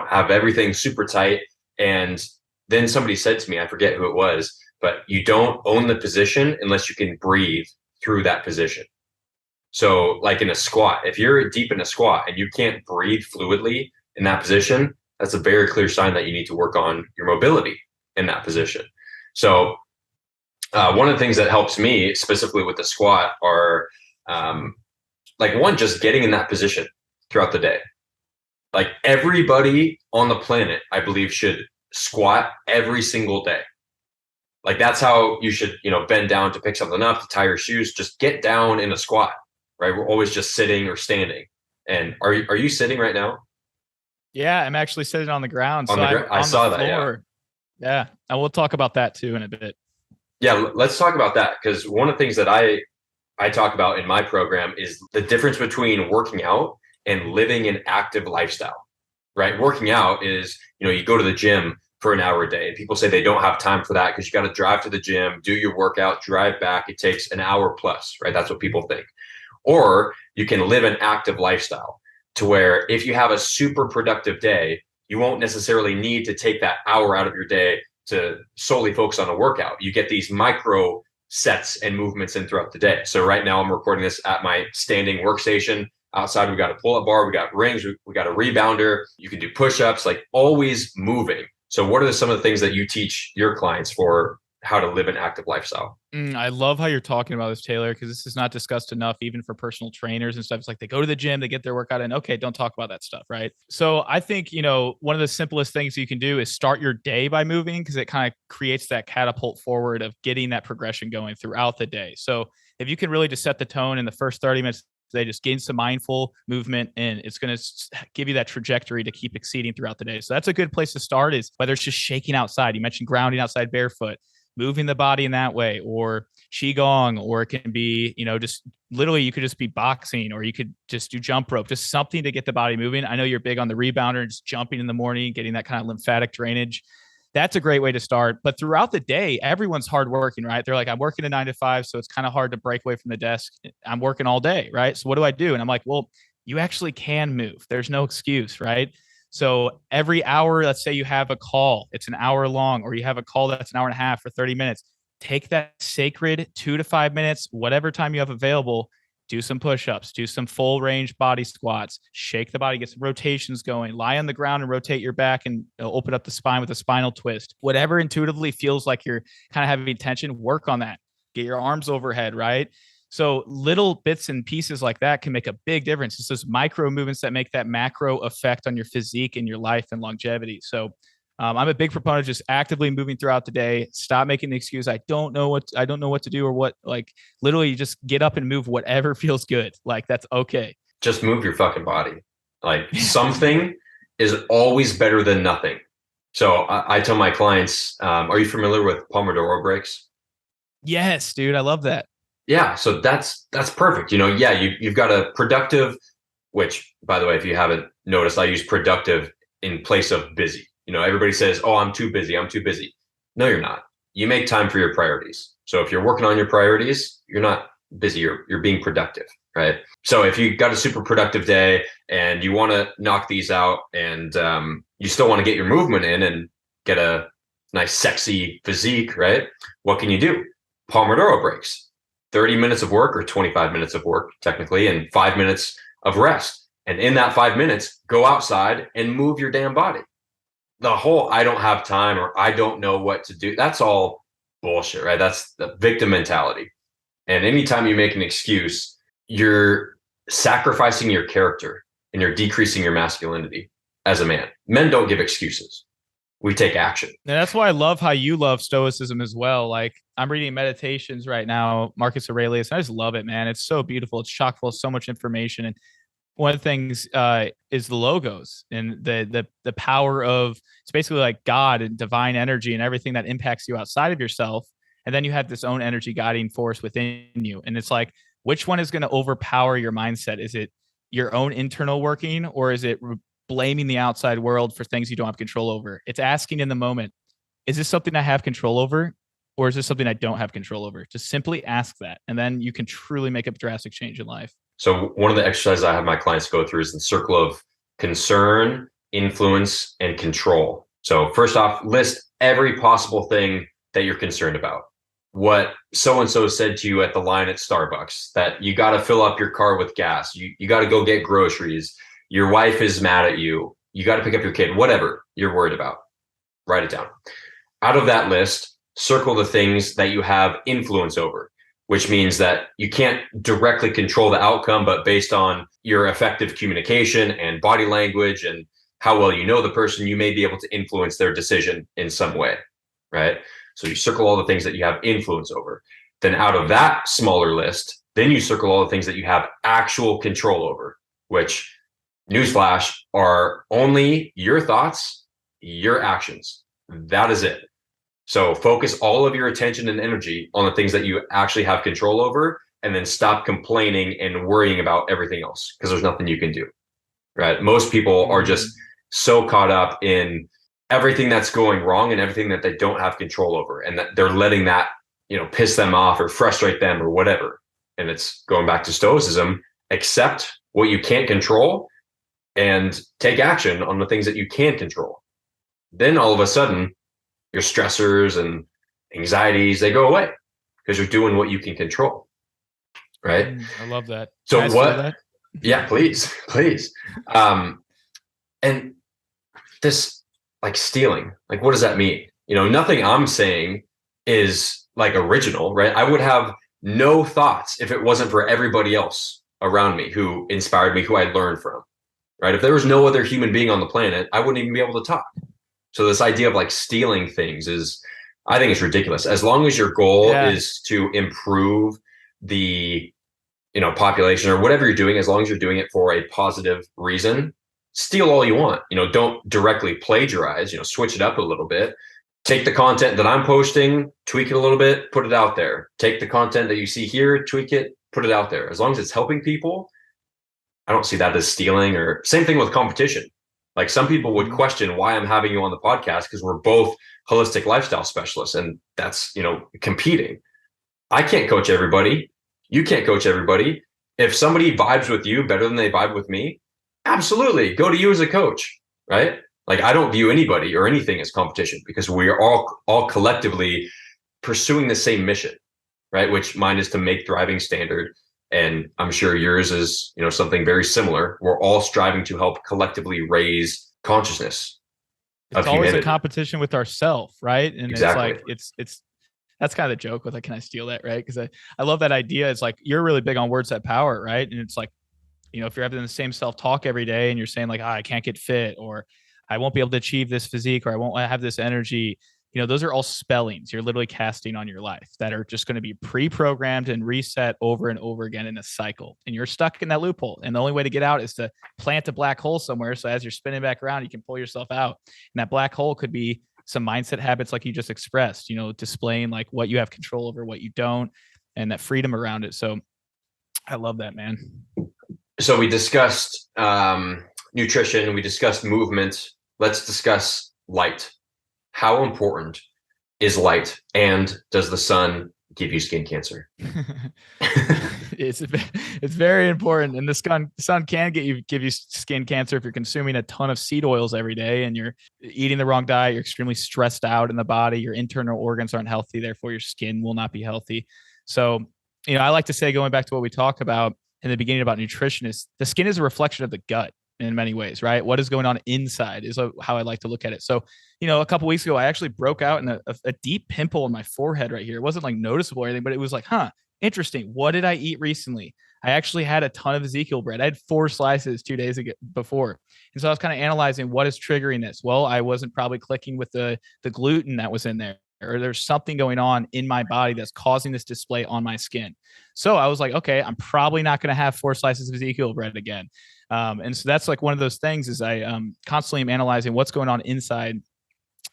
have everything super tight. And then somebody said to me, I forget who it was, but you don't own the position unless you can breathe through that position. So like in a squat, if you're deep in a squat and you can't breathe fluidly in that position, that's a very clear sign that you need to work on your mobility in that position. So one of the things that helps me specifically with the squat are like one, just getting in that position throughout the day. Like everybody on the planet, I believe, should squat every single day. Like that's how you should, bend down to pick something up, to tie your shoes, just get down in a squat, right? We're always just sitting or standing. And are you sitting right now? Yeah, I'm actually sitting on the ground. I saw that. Yeah. And we'll talk about that too in a bit. Yeah, let's talk about that, because one of the things that I talk about in my program is the difference between working out and living an active lifestyle, right? Working out is, you go to the gym for an hour a day. People say they don't have time for that because you got to drive to the gym, do your workout, drive back. It takes an hour plus, right? That's what people think. Or you can live an active lifestyle to where if you have a super productive day, you won't necessarily need to take that hour out of your day to solely focus on a workout. You get these micro sets and movements in throughout the day. So right now I'm recording this at my standing workstation. Outside, we got a pull-up bar, we got rings, we got a rebounder. You can do push-ups, like always moving. So what are some of the things that you teach your clients for how to live an active lifestyle? I love how you're talking about this, Taylor, because this is not discussed enough, even for personal trainers and stuff. It's like they go to the gym, they get their workout in. Okay, don't talk about that stuff, right? So I think, one of the simplest things you can do is start your day by moving, because it kind of creates that catapult forward of getting that progression going throughout the day. So if you can really just set the tone in the first 30 minutes, they just gain some mindful movement, and it's going to give you that trajectory to keep exceeding throughout the day. So that's a good place to start, is whether it's just shaking outside. You mentioned grounding outside barefoot, moving the body in that way, or qigong, or it can be, just literally you could just be boxing, or you could just do jump rope, just something to get the body moving. I know you're big on the rebounder and just jumping in the morning, getting that kind of lymphatic drainage. That's a great way to start. But throughout the day, everyone's hardworking, right? They're like, I'm working a 9 to 5, so it's kind of hard to break away from the desk. I'm working all day, right? So what do I do? And I'm like, well, you actually can move. There's no excuse, right? So every hour, let's say you have a call, it's an hour long, or you have a call that's an hour and a half or 30 minutes. Take that sacred 2 to 5 minutes, whatever time you have available, do some push-ups, do some full range body squats, shake the body, get some rotations going, lie on the ground and rotate your back and open up the spine with a spinal twist. Whatever intuitively feels like you're kind of having tension, work on that. Get your arms overhead, right? So little bits and pieces like that can make a big difference. It's those micro movements that make that macro effect on your physique and your life and longevity. So I'm a big proponent of just actively moving throughout the day. Stop making the excuse, I don't know what to do, or what. Like literally just get up and move whatever feels good. Like that's okay. Just move your fucking body. Like something is always better than nothing. So I tell my clients, are you familiar with Pomodoro breaks? Yes, dude. I love that. Yeah. So that's perfect. You've got a productive, which by the way, if you haven't noticed, I use productive in place of busy. Everybody says, oh, I'm too busy. No, you're not. You make time for your priorities. So if you're working on your priorities, you're not busy, you're being productive, right? So if you got a super productive day and you want to knock these out, and you still want to get your movement in and get a nice, sexy physique, right? What can you do? Pomodoro breaks, 30 minutes of work, or 25 minutes of work technically, and 5 minutes of rest. And in that 5 minutes, go outside and move your damn body. The whole I don't have time, or I don't know what to do, that's all bullshit, right? That's the victim mentality. And anytime you make an excuse, you're sacrificing your character and you're decreasing your masculinity as a man. Men don't give excuses. We take action. And that's why I love how you love stoicism as well. Like I'm reading Meditations right now, Marcus Aurelius. I just love it, man. It's so beautiful. It's chock full of so much information. And one of the things is the logos and the power of, it's basically like God and divine energy and everything that impacts you outside of yourself. And then you have this own energy guiding force within you. And it's like, which one is going to overpower your mindset? Is it your own internal working, or is it blaming the outside world for things you don't have control over? It's asking in the moment, is this something I have control over, or is this something I don't have control over? Just simply ask that. And then you can truly make a drastic change in life. So one of the exercises I have my clients go through is the circle of concern, influence, and control. So first off, list every possible thing that you're concerned about. What so-and-so said to you at the line at Starbucks, that you got to fill up your car with gas. You got to go get groceries. Your wife is mad at you. You got to pick up your kid, whatever you're worried about. Write it down. Out of that list, circle the things that you have influence over, which means that you can't directly control the outcome, but based on your effective communication and body language and how well you know the person, you may be able to influence their decision in some way, right? So you circle all the things that you have influence over. Then out of that smaller list, then you circle all the things that you have actual control over, which, newsflash, are only your thoughts, your actions. That is it. So focus all of your attention and energy on the things that you actually have control over, and then stop complaining and worrying about everything else, because there's nothing you can do, right? Most people are just so caught up in everything that's going wrong and everything that they don't have control over, and that they're letting that, piss them off or frustrate them or whatever. And it's going back to stoicism: accept what you can't control and take action on the things that you can control. Then all of a sudden, your stressors and anxieties, they go away because you're doing what you can control, right? I love that. So Can I steal that? Yeah, please. And this, like, stealing, like, what does that mean? Nothing I'm saying is like original, right? I would have no thoughts if it wasn't for everybody else around me who inspired me, who I learned from, right? If there was no other human being on the planet, I wouldn't even be able to talk. So this idea of like stealing things I think it's ridiculous. As long as your goal is to improve the, population or whatever you're doing, as long as you're doing it for a positive reason, steal all you want. Don't directly plagiarize, switch it up a little bit. Take the content that I'm posting, tweak it a little bit, put it out there. Take the content that you see here, tweak it, put it out there. As long as it's helping people, I don't see that as stealing. Or same thing with competition. Like, some people would question why I'm having you on the podcast, because we're both holistic lifestyle specialists, and that's, competing. I can't coach everybody. You can't coach everybody. If somebody vibes with you better than they vibe with me, absolutely go to you as a coach, right? Like, I don't view anybody or anything as competition, because we are all collectively pursuing the same mission, right? Which mine is to make thriving standard. And I'm sure yours is, something very similar. We're all striving to help collectively raise consciousness. It's always a competition with ourselves, right? And exactly. It's like, that's kind of the joke with, like, can I steal that, right? Because I love that idea. It's like, you're really big on words that power, right? And it's like, if you're having the same self-talk every day and you're saying like, I can't get fit, or I won't be able to achieve this physique, or I won't have this energy, those are all spellings you're literally casting on your life that are just going to be pre-programmed and reset over and over again in a cycle. And you're stuck in that loophole. And the only way to get out is to plant a black hole somewhere. So as you're spinning back around, you can pull yourself out. And that black hole could be some mindset habits like you just expressed, displaying like what you have control over, what you don't, and that freedom around it. So I love that, man. So we discussed nutrition, we discussed movement. Let's discuss light. How important is light, and does the sun give you skin cancer? It's very important, and the sun can give you skin cancer if you're consuming a ton of seed oils every day and you're eating the wrong diet. You're extremely stressed out in the body. Your internal organs aren't healthy, therefore your skin will not be healthy. So, I like to say, going back to what we talked about in the beginning about nutrition, is the skin is a reflection of the gut in many ways, right? What is going on inside is how I like to look at it. So, a couple of weeks ago, I actually broke out in a deep pimple on my forehead right here. It wasn't like noticeable or anything, but it was like, interesting. What did I eat recently? I actually had a ton of Ezekiel bread. I had 4 slices 2 days ago before. And so I was kind of analyzing what is triggering this. Well, I wasn't probably clicking with the gluten that was in there, or there's something going on in my body that's causing this display on my skin. So I was like, okay, I'm probably not going to have 4 slices of Ezekiel bread again. And so that's like one of those things, is I constantly am analyzing what's going on inside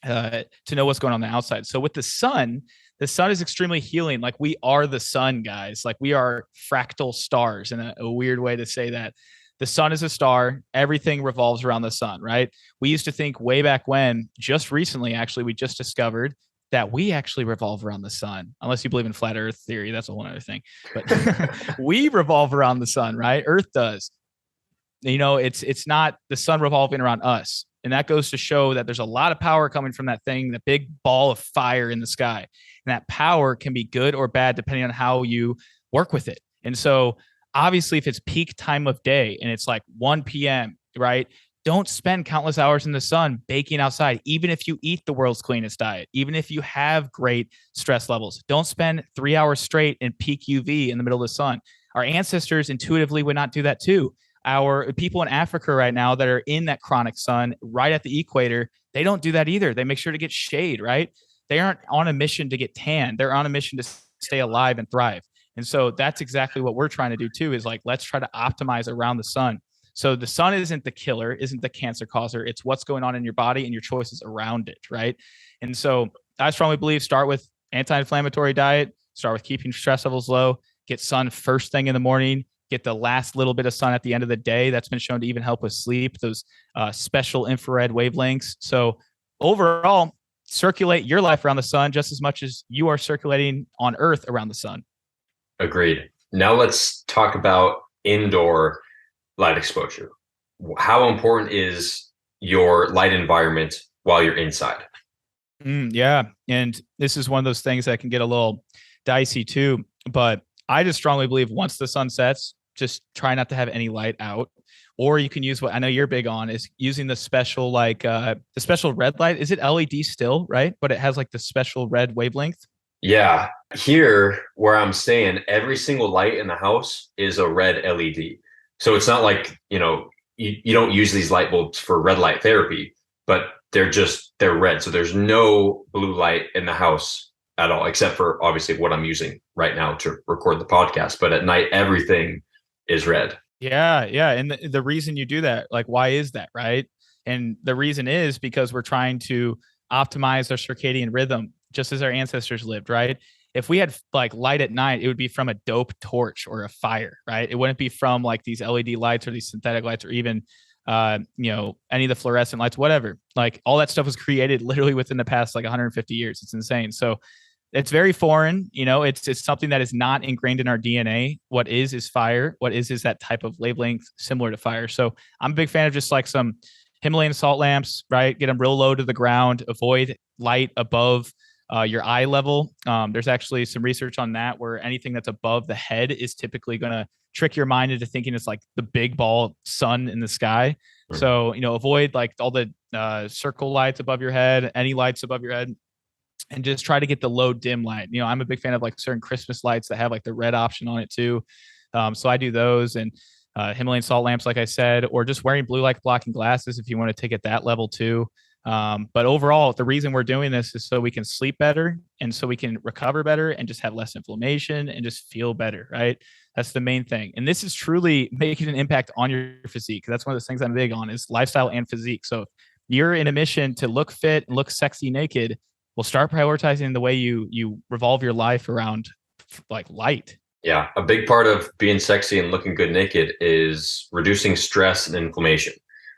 to know what's going on the outside. So with the sun is extremely healing. Like, we are the sun, guys. Like, we are fractal stars, in a weird way to say that. The sun is a star. Everything revolves around the sun, right? We used to think way back when, just recently, actually, we just discovered that we actually revolve around the sun. Unless you believe in flat earth theory, that's a whole other thing. But we revolve around the sun, right? Earth does. It's not the sun revolving around us. And that goes to show that there's a lot of power coming from that thing, the big ball of fire in the sky. And that power can be good or bad depending on how you work with it. And so obviously if it's peak time of day and it's like 1 p.m., right? Don't spend countless hours in the sun baking outside, even if you eat the world's cleanest diet, even if you have great stress levels. Don't spend 3 hours straight in peak UV in the middle of the sun. Our ancestors intuitively would not do that too. Our people in Africa right now that are in that chronic sun right at the equator, they don't do that either. They make sure to get shade, right? They aren't on a mission to get tan. They're on a mission to stay alive and thrive. And so that's exactly what we're trying to do too, is like, let's try to optimize around the sun. So the sun isn't the killer, isn't the cancer causer. It's what's going on in your body and your choices around it, right? And so I strongly believe start with anti-inflammatory diet, start with keeping stress levels low, get sun first thing in the morning, get the last little bit of sun at the end of the day. That's been shown to even help with sleep, those special infrared wavelengths. So overall, circulate your life around the sun just as much as you are circulating on Earth around the sun. Agreed. Now let's talk about indoor light exposure. How important is your light environment while you're inside? Yeah. And this is one of those things that can get a little dicey too, but I just strongly believe once the sun sets, just try not to have any light out. Or you can use what I know you're big on is using the special, the special red light. Is it LED still, right? But it has like the special red wavelength. Yeah. Here where I'm staying, every single light in the house is a red LED. So it's not like, you don't use these light bulbs for red light therapy, but they're red. So there's no blue light in the house at all, except for obviously what I'm using right now to record the podcast. But at night, everything is red. Yeah. Yeah. And the reason you do that, like, why is that? Right. And the reason is because we're trying to optimize our circadian rhythm, just as our ancestors lived, right? If we had like light at night, it would be from a dope torch or a fire, right? It wouldn't be from like these LED lights or these synthetic lights or even, any of the fluorescent lights, whatever. Like all that stuff was created literally within the past like 150 years. It's insane. So it's very foreign. It's something that is not ingrained in our DNA. What is fire. What is that type of wavelength similar to fire. So I'm a big fan of just like some Himalayan salt lamps, right? Get them real low to the ground, avoid light above your eye level. There's actually some research on that where anything that's above the head is typically going to trick your mind into thinking it's like the big ball sun in the sky. Mm-hmm. So, avoid like all the circle lights above your head, any lights above your head, and just try to get the low dim light. I'm a big fan of like certain Christmas lights that have like the red option on it too. So I do those and Himalayan salt lamps, like I said, or just wearing blue light blocking glasses if you want to take it that level too. But overall, the reason we're doing this is so we can sleep better and so we can recover better and just have less inflammation and just feel better, right? That's the main thing. And this is truly making an impact on your physique. That's one of those things I'm big on is lifestyle and physique. So if you're in a mission to look fit and look sexy naked, we'll start prioritizing the way you revolve your life around like light. Yeah. A big part of being sexy and looking good naked is reducing stress and inflammation.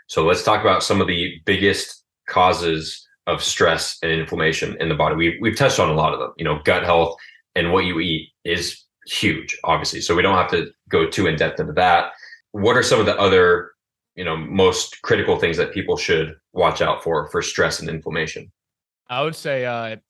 So let's talk about some of the biggest causes of stress and inflammation in the body. We've touched on a lot of them. Gut health and what you eat is huge, obviously. So we don't have to go too in depth into that. What are some of the other, most critical things that people should watch out for stress and inflammation? I would say,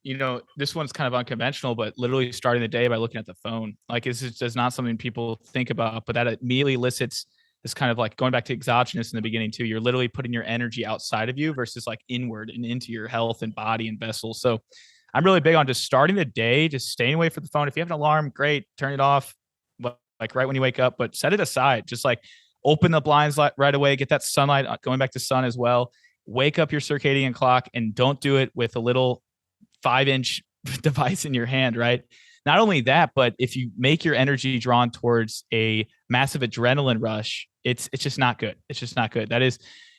this one's kind of unconventional, but literally starting the day by looking at the phone. Like this is just not something people think about, but that immediately elicits this kind of like going back to exogenous in the beginning too. You're literally putting your energy outside of you versus like inward and into your health and body and vessels. So I'm really big on just starting the day, just staying away from the phone. If you have an alarm, great, turn it off like right when you wake up, but set it aside. Just like open the blinds right away, get that sunlight going back to sun as well. Wake up your circadian clock and don't do it with a little 5-inch device in your hand, right? Not only that, but if you make your energy drawn towards a massive adrenaline rush, it's just not good. It's just not good. That is,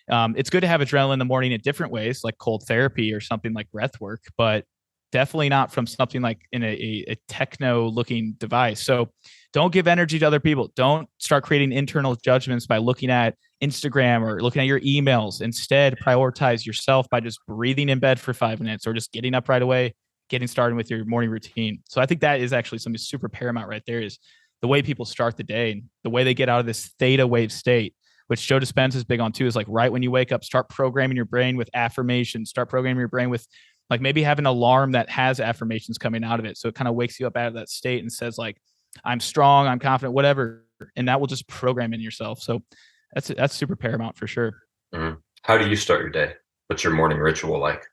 it's good to have adrenaline in the morning in different ways, like cold therapy or something like breath work, but definitely not from something like in a techno looking device. So don't give energy to other people. Don't start creating internal judgments by looking at Instagram or looking at your emails. Instead, prioritize yourself by just breathing in bed for 5 minutes or just getting up right away, getting started with your morning routine. So I think that is actually something super paramount right there, is the way people start the day and the way they get out of this theta wave state, which Joe Dispenza is big on too, is like right when you wake up, start programming your brain with affirmations, start programming your brain with like maybe have an alarm that has affirmations coming out of it. So it kind of wakes you up out of that state and says like, I'm strong, I'm confident, whatever. And that will just program in yourself. So that's super paramount for sure. Mm-hmm. How do you start your day? What's your morning ritual like?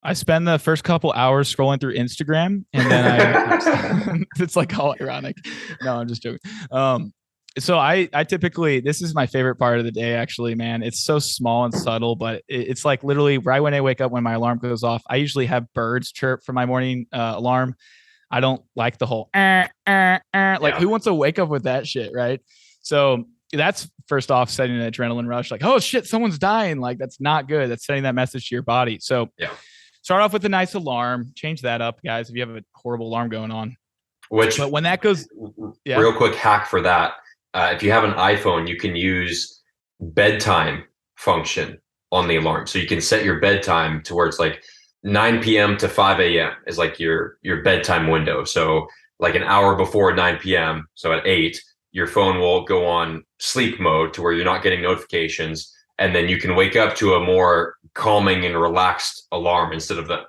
I spend the first couple hours scrolling through Instagram, and then it's like all ironic. No, I'm just joking. So I typically, this is my favorite part of the day, actually, man. It's so small and subtle, but it's like literally right when I wake up, when my alarm goes off, I usually have birds chirp for my morning alarm. I don't like the whole like who wants to wake up with that shit, right? So that's first off setting an adrenaline rush, like, oh shit, someone's dying. Like that's not good. That's sending that message to your body. So start off with a nice alarm, change that up, guys, if you have a horrible alarm going on. But when that goes, real quick hack for that. If you have an iPhone, you can use bedtime function on the alarm. So you can set your bedtime to where it's like 9 p.m. to 5 a.m. is like your bedtime window. So like an hour before 9 p.m. So at 8, your phone will go on sleep mode to where you're not getting notifications. And then you can wake up to a more calming and relaxed alarm instead of the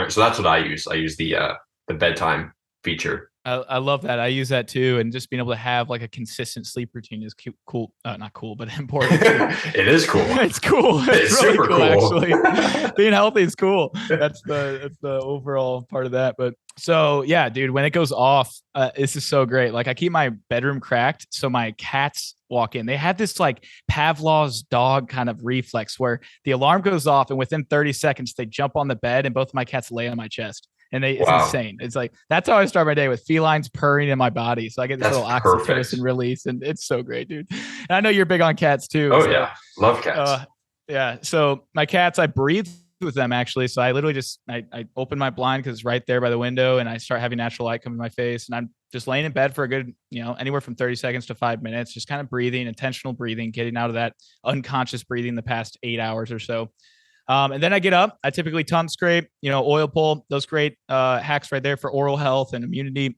So that's what I use. I use the bedtime feature. I love that. I use that too. And just being able to have like a consistent sleep routine is cool. Not cool, but important. It is cool. It's cool. It's really super cool. Actually, being healthy is cool. That's the overall part of that. But so yeah, dude, when it goes off, this is so great. Like I keep my bedroom cracked, so my cats walk in. They have this like Pavlov's dog kind of reflex where the alarm goes off and within 30 seconds they jump on the bed and both of my cats lay on my chest. And it's insane. It's like, that's how I start my day, with felines purring in my body. So I get this little oxytocin release, and it's so great, dude. And I know you're big on cats too. Oh yeah. Love cats. Yeah. So my cats, I breathe with them actually. So I literally just, I open my blind because it's right there by the window, and I start having natural light come in my face, and I'm just laying in bed for a good, anywhere from 30 seconds to 5 minutes, just kind of breathing, intentional breathing, getting out of that unconscious breathing the past 8 hours or so. And then I get up, I typically tongue scrape, oil pull, those great hacks right there for oral health and immunity,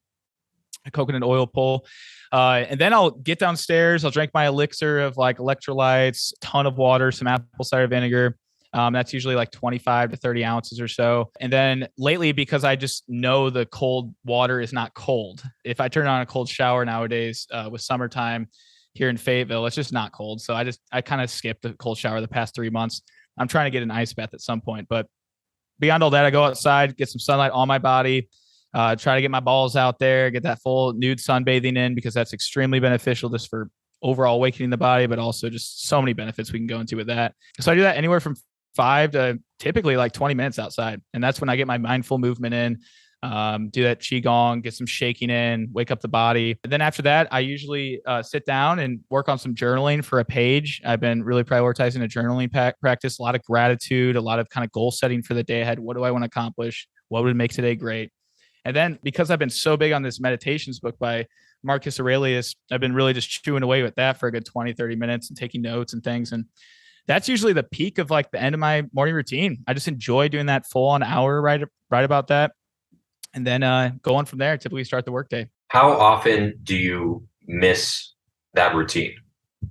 a coconut oil pull. And then I'll get downstairs, I'll drink my elixir of like electrolytes, ton of water, some apple cider vinegar. That's usually like 25 to 30 ounces or so. And then lately, because I just know the cold water is not cold. If I turn on a cold shower nowadays with summertime here in Fayetteville, it's just not cold. So I kind of skipped the cold shower the past 3 months. I'm trying to get an ice bath at some point, but beyond all that, I go outside, get some sunlight on my body, try to get my balls out there, get that full nude sunbathing in, because that's extremely beneficial just for overall awakening the body, but also just so many benefits we can go into with that. So I do that anywhere from 5 to typically like 20 minutes outside. And that's when I get my mindful movement in, do that qigong, get some shaking in, wake up the body. And then after that, I usually sit down and work on some journaling for a page. I've been really prioritizing a journaling practice, a lot of gratitude, a lot of kind of goal setting for the day ahead. What do I want to accomplish? What would make today great? And then because I've been so big on this meditations book by Marcus Aurelius, I've been really just chewing away with that for a good 20, 30 minutes and taking notes and things. And that's usually the peak of like the end of my morning routine. I just enjoy doing that full on hour right about that. And then go on from there, typically start the workday. How often do you miss that routine?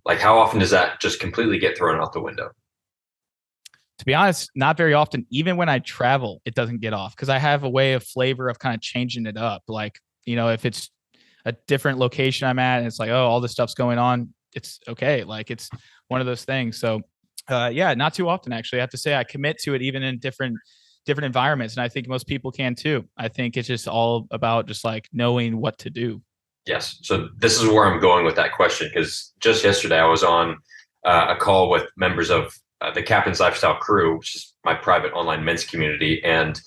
Like how often does that just completely get thrown out the window? To be honest, not very often. Even when I travel, it doesn't get off because I have a way of flavor of kind of changing it up. Like, if it's a different location I'm at and it's like, oh, all this stuff's going on, it's okay. Like it's one of those things. So yeah, not too often, actually. I have to say I commit to it even in different environments. And I think most people can too. I think it's just all about just like knowing what to do. Yes. So this is where I'm going with that question, because just yesterday I was on a call with members of the Captain's Lifestyle crew, which is my private online men's community. And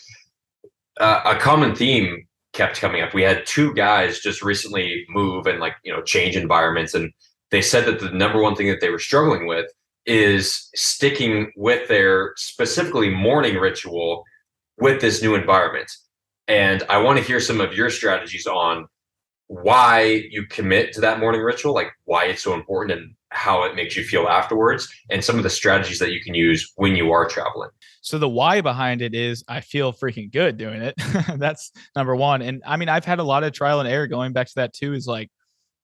a common theme kept coming up. We had 2 guys just recently move and change environments. And they said that the number one thing that they were struggling with is sticking with their specifically morning ritual with this new environment. And I want to hear some of your strategies on why you commit to that morning ritual, like why it's so important and how it makes you feel afterwards, and some of the strategies that you can use when you are traveling. So the why behind it is I feel freaking good doing it. That's number one. And I mean, I've had a lot of trial and error going back to that too, is like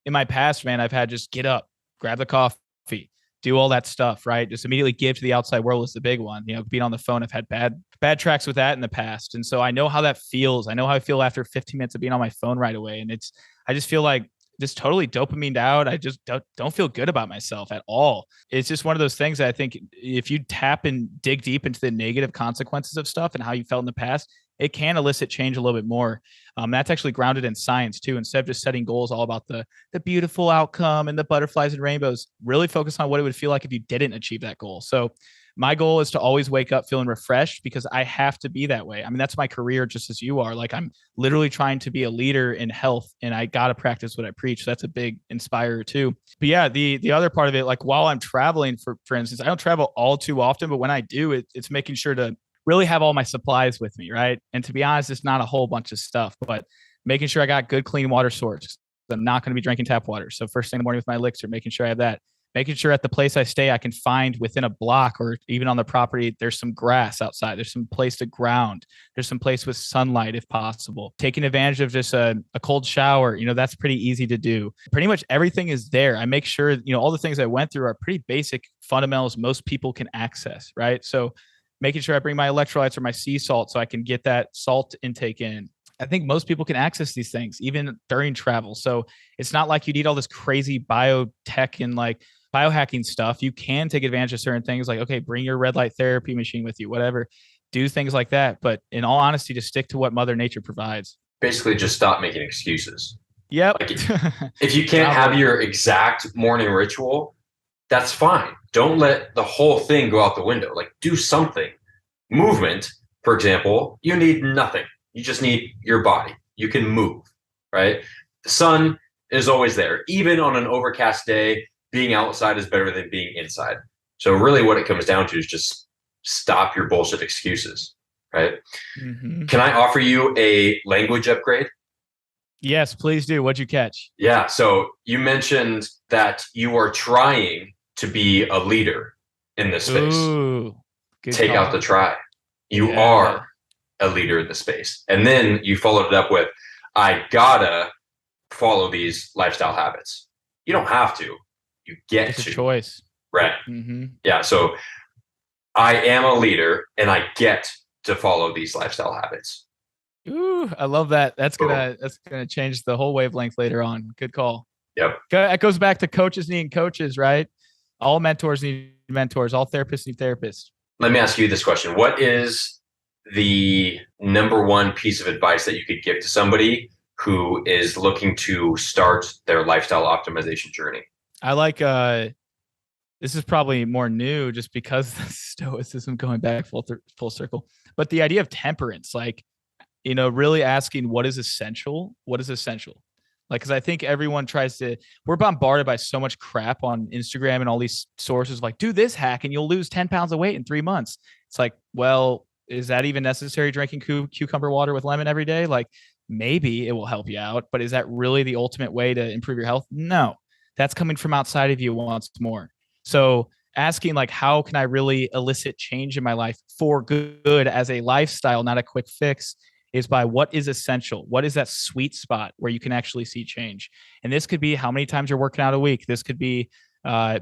in my past, man, I've had just get up, grab the coffee, do all that stuff, right? Just immediately give to the outside world is the big one. You know, being on the phone, I've had bad tracks with that in the past. And so I know how that feels. I know how I feel after 15 minutes of being on my phone right away. And I just feel like just totally dopamined out. I just don't feel good about myself at all. It's just one of those things that I think if you tap and dig deep into the negative consequences of stuff and how you felt in the past, it can elicit change a little bit more. That's actually grounded in science too. Instead of just setting goals all about the beautiful outcome and the butterflies and rainbows, really focus on what it would feel like if you didn't achieve that goal. So my goal is to always wake up feeling refreshed because I have to be that way. I mean, that's my career, just as you are. Like I'm literally trying to be a leader in health and I got to practice what I preach. So that's a big inspirer too. But yeah, the other part of it, like while I'm traveling, for instance, I don't travel all too often, but when I do, it's making sure to really have all my supplies with me, right? And to be honest, it's not a whole bunch of stuff, but making sure I got good, clean water source. I'm not going to be drinking tap water. So first thing in the morning with my elixir, making sure I have that. Making sure at the place I stay, I can find within a block or even on the property, there's some grass outside. There's some place to ground. There's some place with sunlight if possible. Taking advantage of just a cold shower, you know, that's pretty easy to do. Pretty much everything is there. I make sure, you know, all the things I went through are pretty basic fundamentals most people can access, right? So making sure I bring my electrolytes or my sea salt so I can get that salt intake in. I think most people can access these things even during travel. So it's not like you need all this crazy biotech and like biohacking stuff. You can take advantage of certain things like, okay, bring your red light therapy machine with you, whatever, do things like that. But in all honesty, just stick to what Mother Nature provides. Basically, just stop making excuses. Yep. Like if you can't have your exact morning ritual, that's fine. Don't let the whole thing go out the window. Like do something. Movement, for example, you need nothing. You just need your body. You can move, right? The sun is always there. Even on an overcast day, being outside is better than being inside. So really what it comes down to is just stop your bullshit excuses, right? Mm-hmm. Can I offer you a language upgrade? Yes, please do. What'd you catch? Yeah. So you mentioned that you are trying to be a leader in this space. Ooh, take call. Out the try. You are a leader in the space. And then you followed it up with, I gotta follow these lifestyle habits. You don't have to. You get it's to. A choice. Right. Mm-hmm. Yeah. So I am a leader and I get to follow these lifestyle habits. Ooh, I love that. That's gonna change the whole wavelength later on. Good call. Yep. That goes back to coaches needing coaches, right? All mentors need mentors. All therapists need therapists. Let me ask you this question. What is the number one piece of advice that you could give to somebody who is looking to start their lifestyle optimization journey? I like, this is probably more new just because the stoicism going back full circle, but the idea of temperance, like, you know, really asking what is essential? Like, cause I think everyone we're bombarded by so much crap on Instagram and all these sources like, do this hack and you'll lose 10 pounds of weight in 3 months. It's like, well, is that even necessary drinking cucumber water with lemon every day? Like maybe it will help you out, but is that really the ultimate way to improve your health? No, that's coming from outside of you once more. So asking like, how can I really elicit change in my life for good as a lifestyle, not a quick fix, is by what is essential. What is that sweet spot where you can actually see change? And this could be how many times you're working out a week. This could be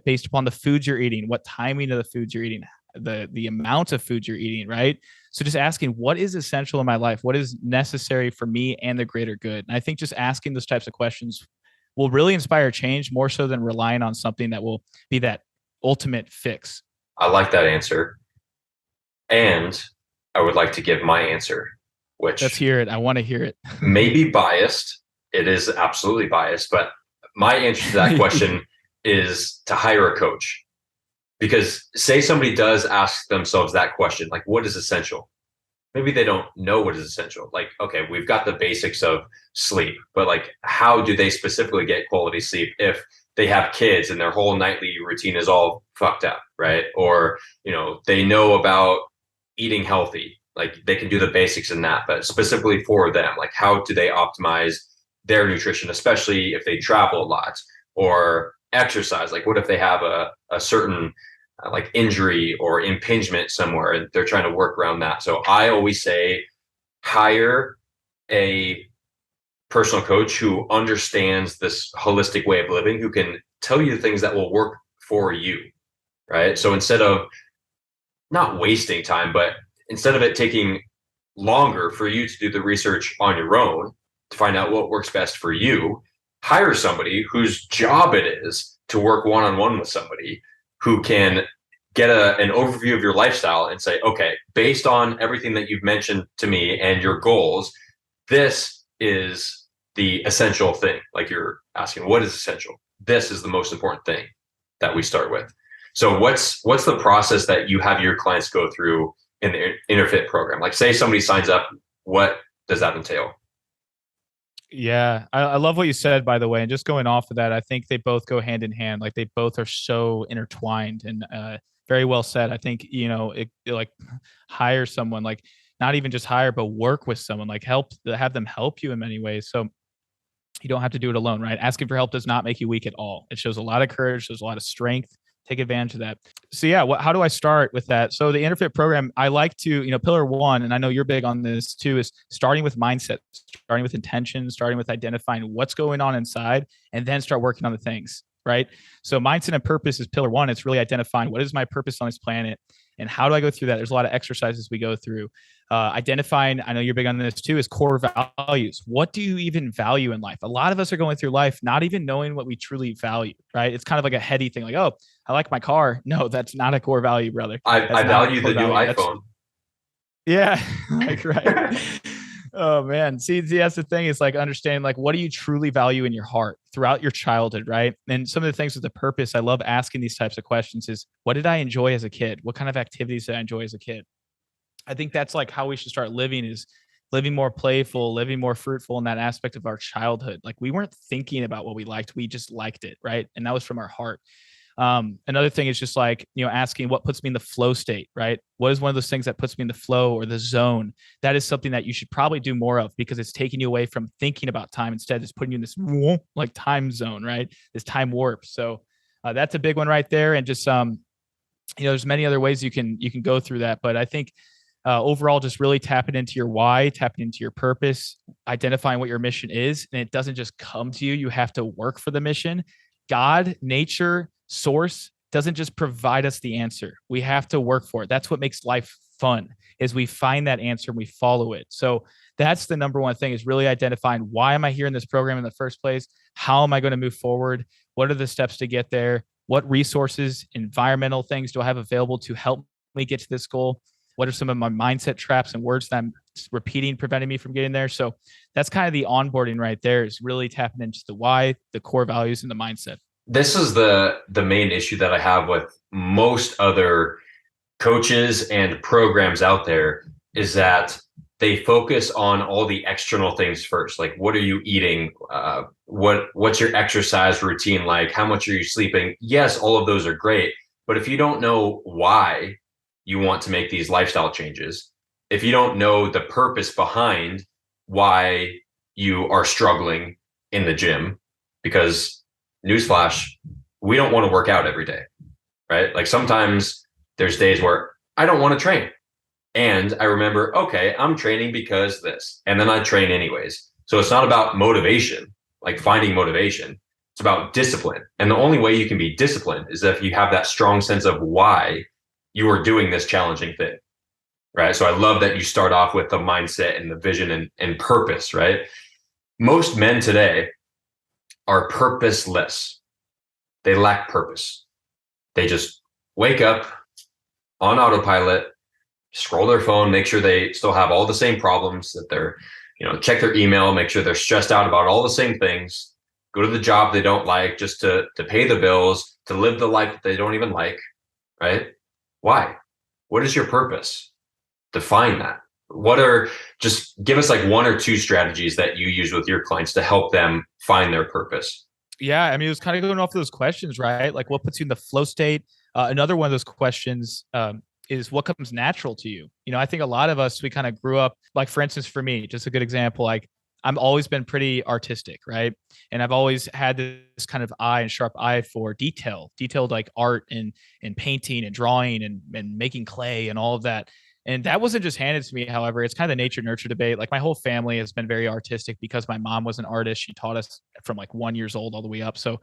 based upon the foods you're eating, what timing of the foods you're eating, the amount of food you're eating, right? So just asking what is essential in my life, what is necessary for me and the greater good. And I think just asking those types of questions will really inspire change more so than relying on something that will be that ultimate fix. I like that answer. And I would like to give my answer, which let's hear it. I want to hear it. May be biased. It is absolutely biased, but my answer to that question is to hire a coach. Because say somebody does ask themselves that question, like what is essential? Maybe they don't know what is essential. Like, okay, we've got the basics of sleep, but like, how do they specifically get quality sleep if they have kids and their whole nightly routine is all fucked up, right? Or, you know, they know about eating healthy, like they can do the basics in that, but specifically for them, like how do they optimize their nutrition, especially if they travel a lot, or exercise. Like what if they have a certain like injury or impingement somewhere and they're trying to work around that. So I always say hire a personal coach who understands this holistic way of living, who can tell you the things that will work for you, right? So instead of not wasting time, but instead of it taking longer for you to do the research on your own to find out what works best for you, hire somebody whose job it is to work one-on-one with somebody who can get an overview of your lifestyle and say, okay, based on everything that you've mentioned to me and your goals, this is the essential thing. Like you're asking, what is essential? This is the most important thing that we start with. So what's the process that you have your clients go through in the InnerFit program? Like say somebody signs up, what does that entail? Yeah, I love what you said, by the way. And just going off of that, I think they both go hand in hand. Like they both are so intertwined and very well said. I think, like hire someone, like not even just hire, but work with someone, like have them help you in many ways. So you don't have to do it alone, right? Asking for help does not make you weak at all. It shows a lot of courage. There's a lot of strength. Take advantage of that. So yeah, how do I start with that? So the InnerFit program, I like to, pillar one, and I know you're big on this too, is starting with mindset, starting with intention, starting with identifying what's going on inside, and then start working on the things, right? So mindset and purpose is pillar one. It's really identifying what is my purpose on this planet and how do I go through that? There's a lot of exercises we go through. Identifying, I know you're big on this too, is core values. What do you even value in life? A lot of us are going through life not even knowing what we truly value, right? It's kind of like a heady thing, like, oh, I like my car. No, that's not a core value, brother. I value the new iPhone. Yeah, like, right. Oh man. See, that's the thing. It's like understanding, like, what do you truly value in your heart throughout your childhood, right? And some of the things with the purpose, I love asking these types of questions is, what did I enjoy as a kid? What kind of activities did I enjoy as a kid? I think that's like how we should start living, is living more playful, living more fruitful in that aspect of our childhood. Like we weren't thinking about what we liked. We just liked it. Right. And that was from our heart. Another thing is just like, asking what puts me in the flow state, right? What is one of those things that puts me in the flow or the zone? That is something that you should probably do more of because it's taking you away from thinking about time. Instead, it's putting you in this like time zone, right? This time warp. So that's a big one right there. And just, there's many other ways you can go through that. But I think overall, just really tapping into your why, tapping into your purpose, identifying what your mission is. And it doesn't just come to you. You have to work for the mission. God, nature, source doesn't just provide us the answer. We have to work for it. That's what makes life fun, is we find that answer and we follow it. So that's the number one thing, is really identifying, why am I here in this program in the first place? How am I going to move forward? What are the steps to get there? What resources, environmental things do I have available to help me get to this goal? What are some of my mindset traps and words that I'm repeating, preventing me from getting there? So that's kind of the onboarding right there, is really tapping into the why, the core values, and the mindset. This is the main issue that I have with most other coaches and programs out there, is that they focus on all the external things first. Like, what are you eating? What's your exercise routine like? How much are you sleeping? Yes, all of those are great. But if you don't know why you want to make these lifestyle changes, if you don't know the purpose behind why you are struggling in the gym, because newsflash, we don't want to work out every day, right? Like sometimes there's days where I don't want to train. And I remember, okay, I'm training because this, and then I train anyways. So it's not about motivation, like finding motivation. It's about discipline. And the only way you can be disciplined is if you have that strong sense of why you are doing this challenging thing, right? So I love that you start off with the mindset and the vision and purpose, right? Most men today are purposeless. They lack purpose. They just wake up on autopilot, scroll their phone, make sure they still have all the same problems, that they're, check their email, make sure they're stressed out about all the same things, go to the job they don't like just to pay the bills, to live the life that they don't even like, right? Why? What is your purpose? Define that. Just give us like one or two strategies that you use with your clients to help them find their purpose. Yeah. I mean, it was kind of going off those questions, right? Like what puts you in the flow state? Another one of those questions is what comes natural to you. I think a lot of us, we kind of grew up, like for instance, for me, just a good example, like I've always been pretty artistic, right? And I've always had this kind of eye and sharp eye for detailed like art and painting and drawing and making clay and all of that. And that wasn't just handed to me. However, it's kind of the nature nurture debate. Like my whole family has been very artistic because my mom was an artist. She taught us from like 1 year old all the way up. So,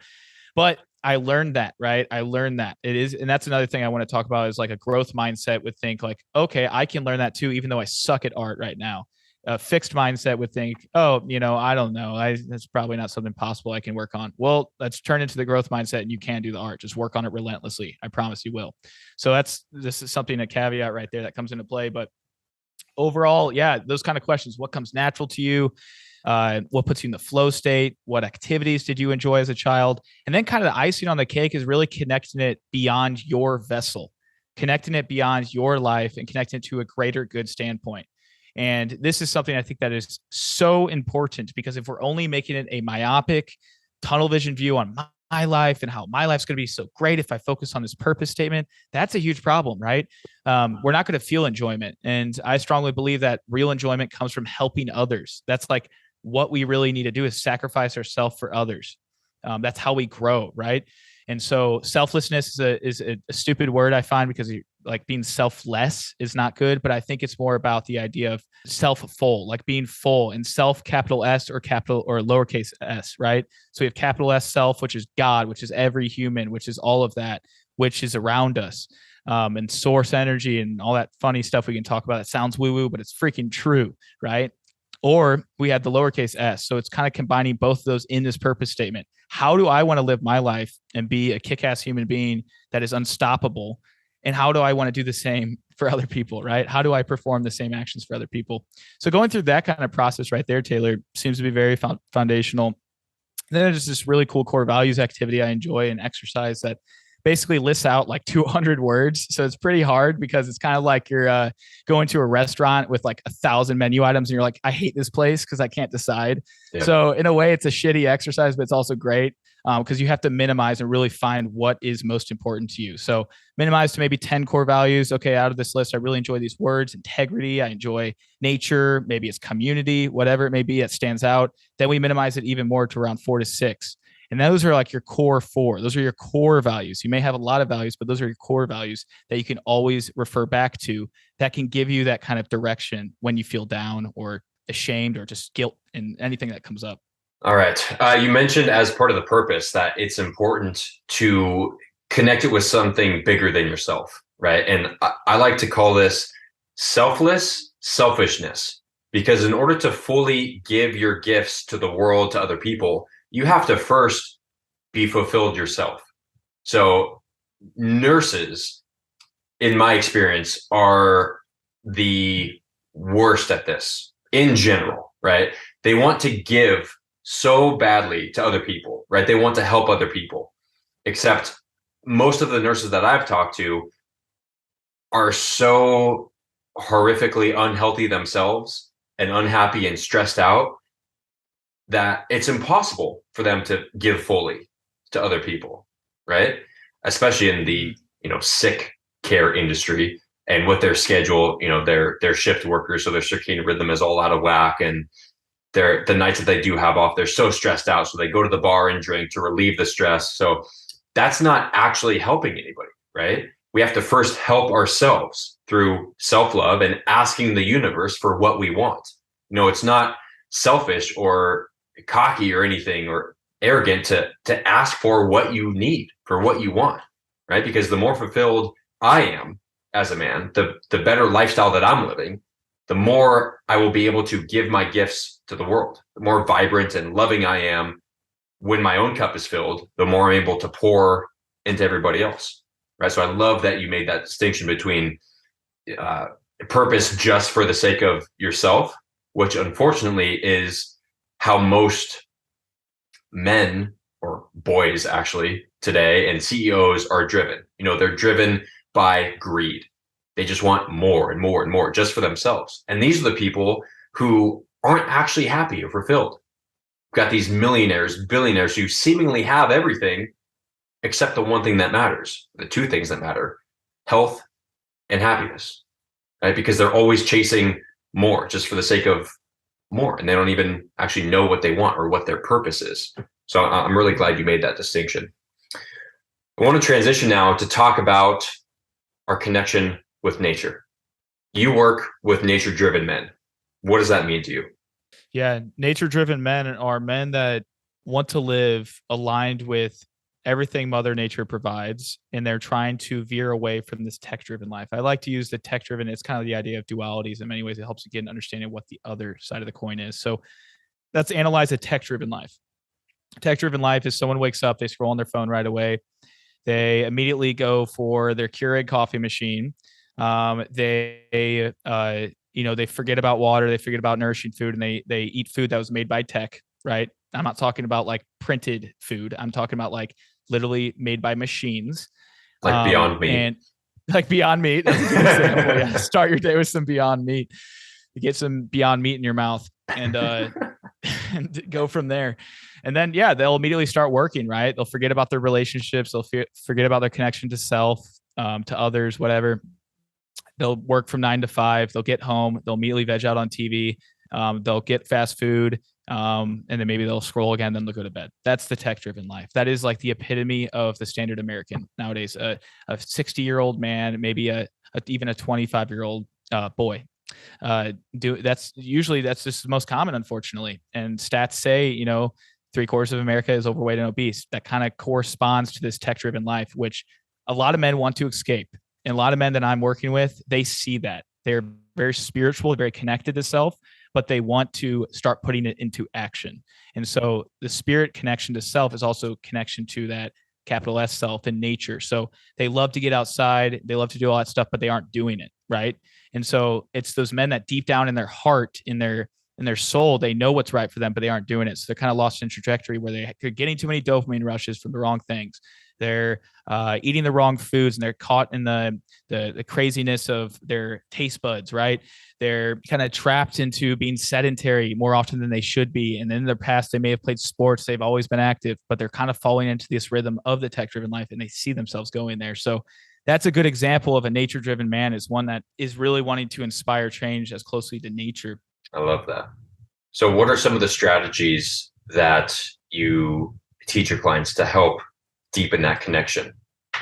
but I learned that, right? I learned that it is, and that's another thing I want to talk about is like a growth mindset would think like, okay, I can learn that too, even though I suck at art right now. A fixed mindset would think, oh, I don't know. That's probably not something possible I can work on. Well, let's turn into the growth mindset and you can do the art. Just work on it relentlessly. I promise you will. So this is something, a caveat right there that comes into play. But overall, yeah, those kind of questions, what comes natural to you? What puts you in the flow state? What activities did you enjoy as a child? And then kind of the icing on the cake is really connecting it beyond your vessel, connecting it beyond your life and connecting it to a greater good standpoint. And this is something I think that is so important, because if we're only making it a myopic tunnel vision view on my life and how my life's going to be so great if I focus on this purpose statement, that's a huge problem, right? We're not going to feel enjoyment. And I strongly believe that real enjoyment comes from helping others. That's like what we really need to do, is sacrifice ourselves for others. That's how we grow, right? And so selflessness is a stupid word, I find, because like being selfless is not good, but I think it's more about the idea of self-full, like being full, and self, capital S or capital or lowercase s, right? So we have capital S self, which is God, which is every human, which is all of that, which is around us, and source energy and all that funny stuff we can talk about. It sounds woo-woo, but it's freaking true, right? Or we had the lowercase s. So it's kind of combining both of those in this purpose statement. How do I want to live my life and be a kick-ass human being that is unstoppable? And how do I want to do the same for other people, right? How do I perform the same actions for other people? So going through that kind of process right there, Taylor, seems to be very foundational. And then there's this really cool core values activity I enjoy, and exercise that basically lists out like 200 words. So it's pretty hard, because it's kind of like you're going to a restaurant with like 1,000 menu items and you're like, I hate this place because I can't decide. Yeah. So in a way, it's a shitty exercise, but it's also great, because you have to minimize and really find what is most important to you. So minimize to maybe 10 core values. Okay, out of this list, I really enjoy these words: integrity, I enjoy nature, maybe it's community, whatever it may be that stands out. Then we minimize it even more to around 4 to 6. And those are like your core 4. Those are your core values. You may have a lot of values, but those are your core values that you can always refer back to, that can give you that kind of direction when you feel down or ashamed or just guilt and anything that comes up. All right. You mentioned as part of the purpose that it's important to connect it with something bigger than yourself, right? And I like to call this selfless selfishness, because in order to fully give your gifts to the world, to other people, you have to first be fulfilled yourself. So nurses, in my experience, are the worst at this in general, right? They want to give so badly to other people, right? They want to help other people, except most of the nurses that I've talked to are so horrifically unhealthy themselves and unhappy and stressed out that it's impossible for them to give fully to other people, right? Especially in the, sick care industry, and with their schedule, they're shift workers, so their circadian rhythm is all out of whack, and the nights that they do have off, they're so stressed out, so they go to the bar and drink to relieve the stress. So that's not actually helping anybody, right? We have to first help ourselves through self-love and asking the universe for what we want. It's not selfish or cocky or anything or arrogant to ask for what you need, for what you want, right? Because the more fulfilled I am as a man, the better lifestyle that I'm living, the more I will be able to give my gifts to the world. The more vibrant and loving I am when my own cup is filled, the more I'm able to pour into everybody else, right? So I love that you made that distinction between purpose just for the sake of yourself, which unfortunately is how most men, or boys actually today, and CEOs are driven. They're driven by greed. They just want more and more and more just for themselves. And these are the people who aren't actually happy or fulfilled. We've got these millionaires, billionaires who seemingly have everything except the one thing that matters, the two things that matter: health and happiness, right? Because they're always chasing more just for the sake of more, and they don't even actually know what they want or what their purpose is. So I'm really glad you made that distinction. I want to transition now to talk about our connection with nature. You work with nature-driven men. What does that mean to you? Yeah, nature-driven men are men that want to live aligned with everything Mother Nature provides, and they're trying to veer away from this tech-driven life. I like to use the tech-driven. It's kind of the idea of dualities. In many ways, it helps you get an understanding of what the other side of the coin is. So let's analyze a tech-driven life. Tech-driven life is someone wakes up, they scroll on their phone right away. They immediately go for their Keurig coffee machine. They forget about water, they forget about nourishing food, and they eat food that was made by tech, right? I'm not talking about like printed food. I'm talking about like literally made by machines. Like Beyond Meat. And like Beyond Meat. That's a good example. Yeah. Start your day with some Beyond Meat. You get some Beyond Meat in your mouth and and go from there. And then, yeah, they'll immediately start working, right? They'll forget about their relationships. They'll forget about their connection to self, to others, whatever. They'll work from 9 to 5. They'll get home. They'll immediately veg out on TV. They'll get fast food. And then maybe they'll scroll again, then they'll go to bed. That's the tech-driven life. That is like the epitome of the standard American nowadays. A 60-year-old man, maybe even a 25-year-old boy. That's just the most common, unfortunately. And stats say, 3/4 of America is overweight and obese. That kind of corresponds to this tech-driven life, which a lot of men want to escape. And a lot of men that I'm working with, they see that. They're very spiritual, very connected to self, but they want to start putting it into action. And so the spirit connection to self is also connection to that capital S self and nature. So they love to get outside. They love to do all that stuff, but they aren't doing it. Right. And so it's those men that deep down in their heart, in their soul, they know what's right for them, but they aren't doing it. So they're kind of lost in trajectory where they're getting too many dopamine rushes from the wrong things. They're eating the wrong foods, and they're caught in the craziness of their taste buds, right? They're kind of trapped into being sedentary more often than they should be. And in their past, they may have played sports. They've always been active, but they're kind of falling into this rhythm of the tech-driven life, and they see themselves going there. So that's a good example of a nature-driven man, is one that is really wanting to inspire change as closely to nature. I love that. So what are some of the strategies that you teach your clients to help deepen that connection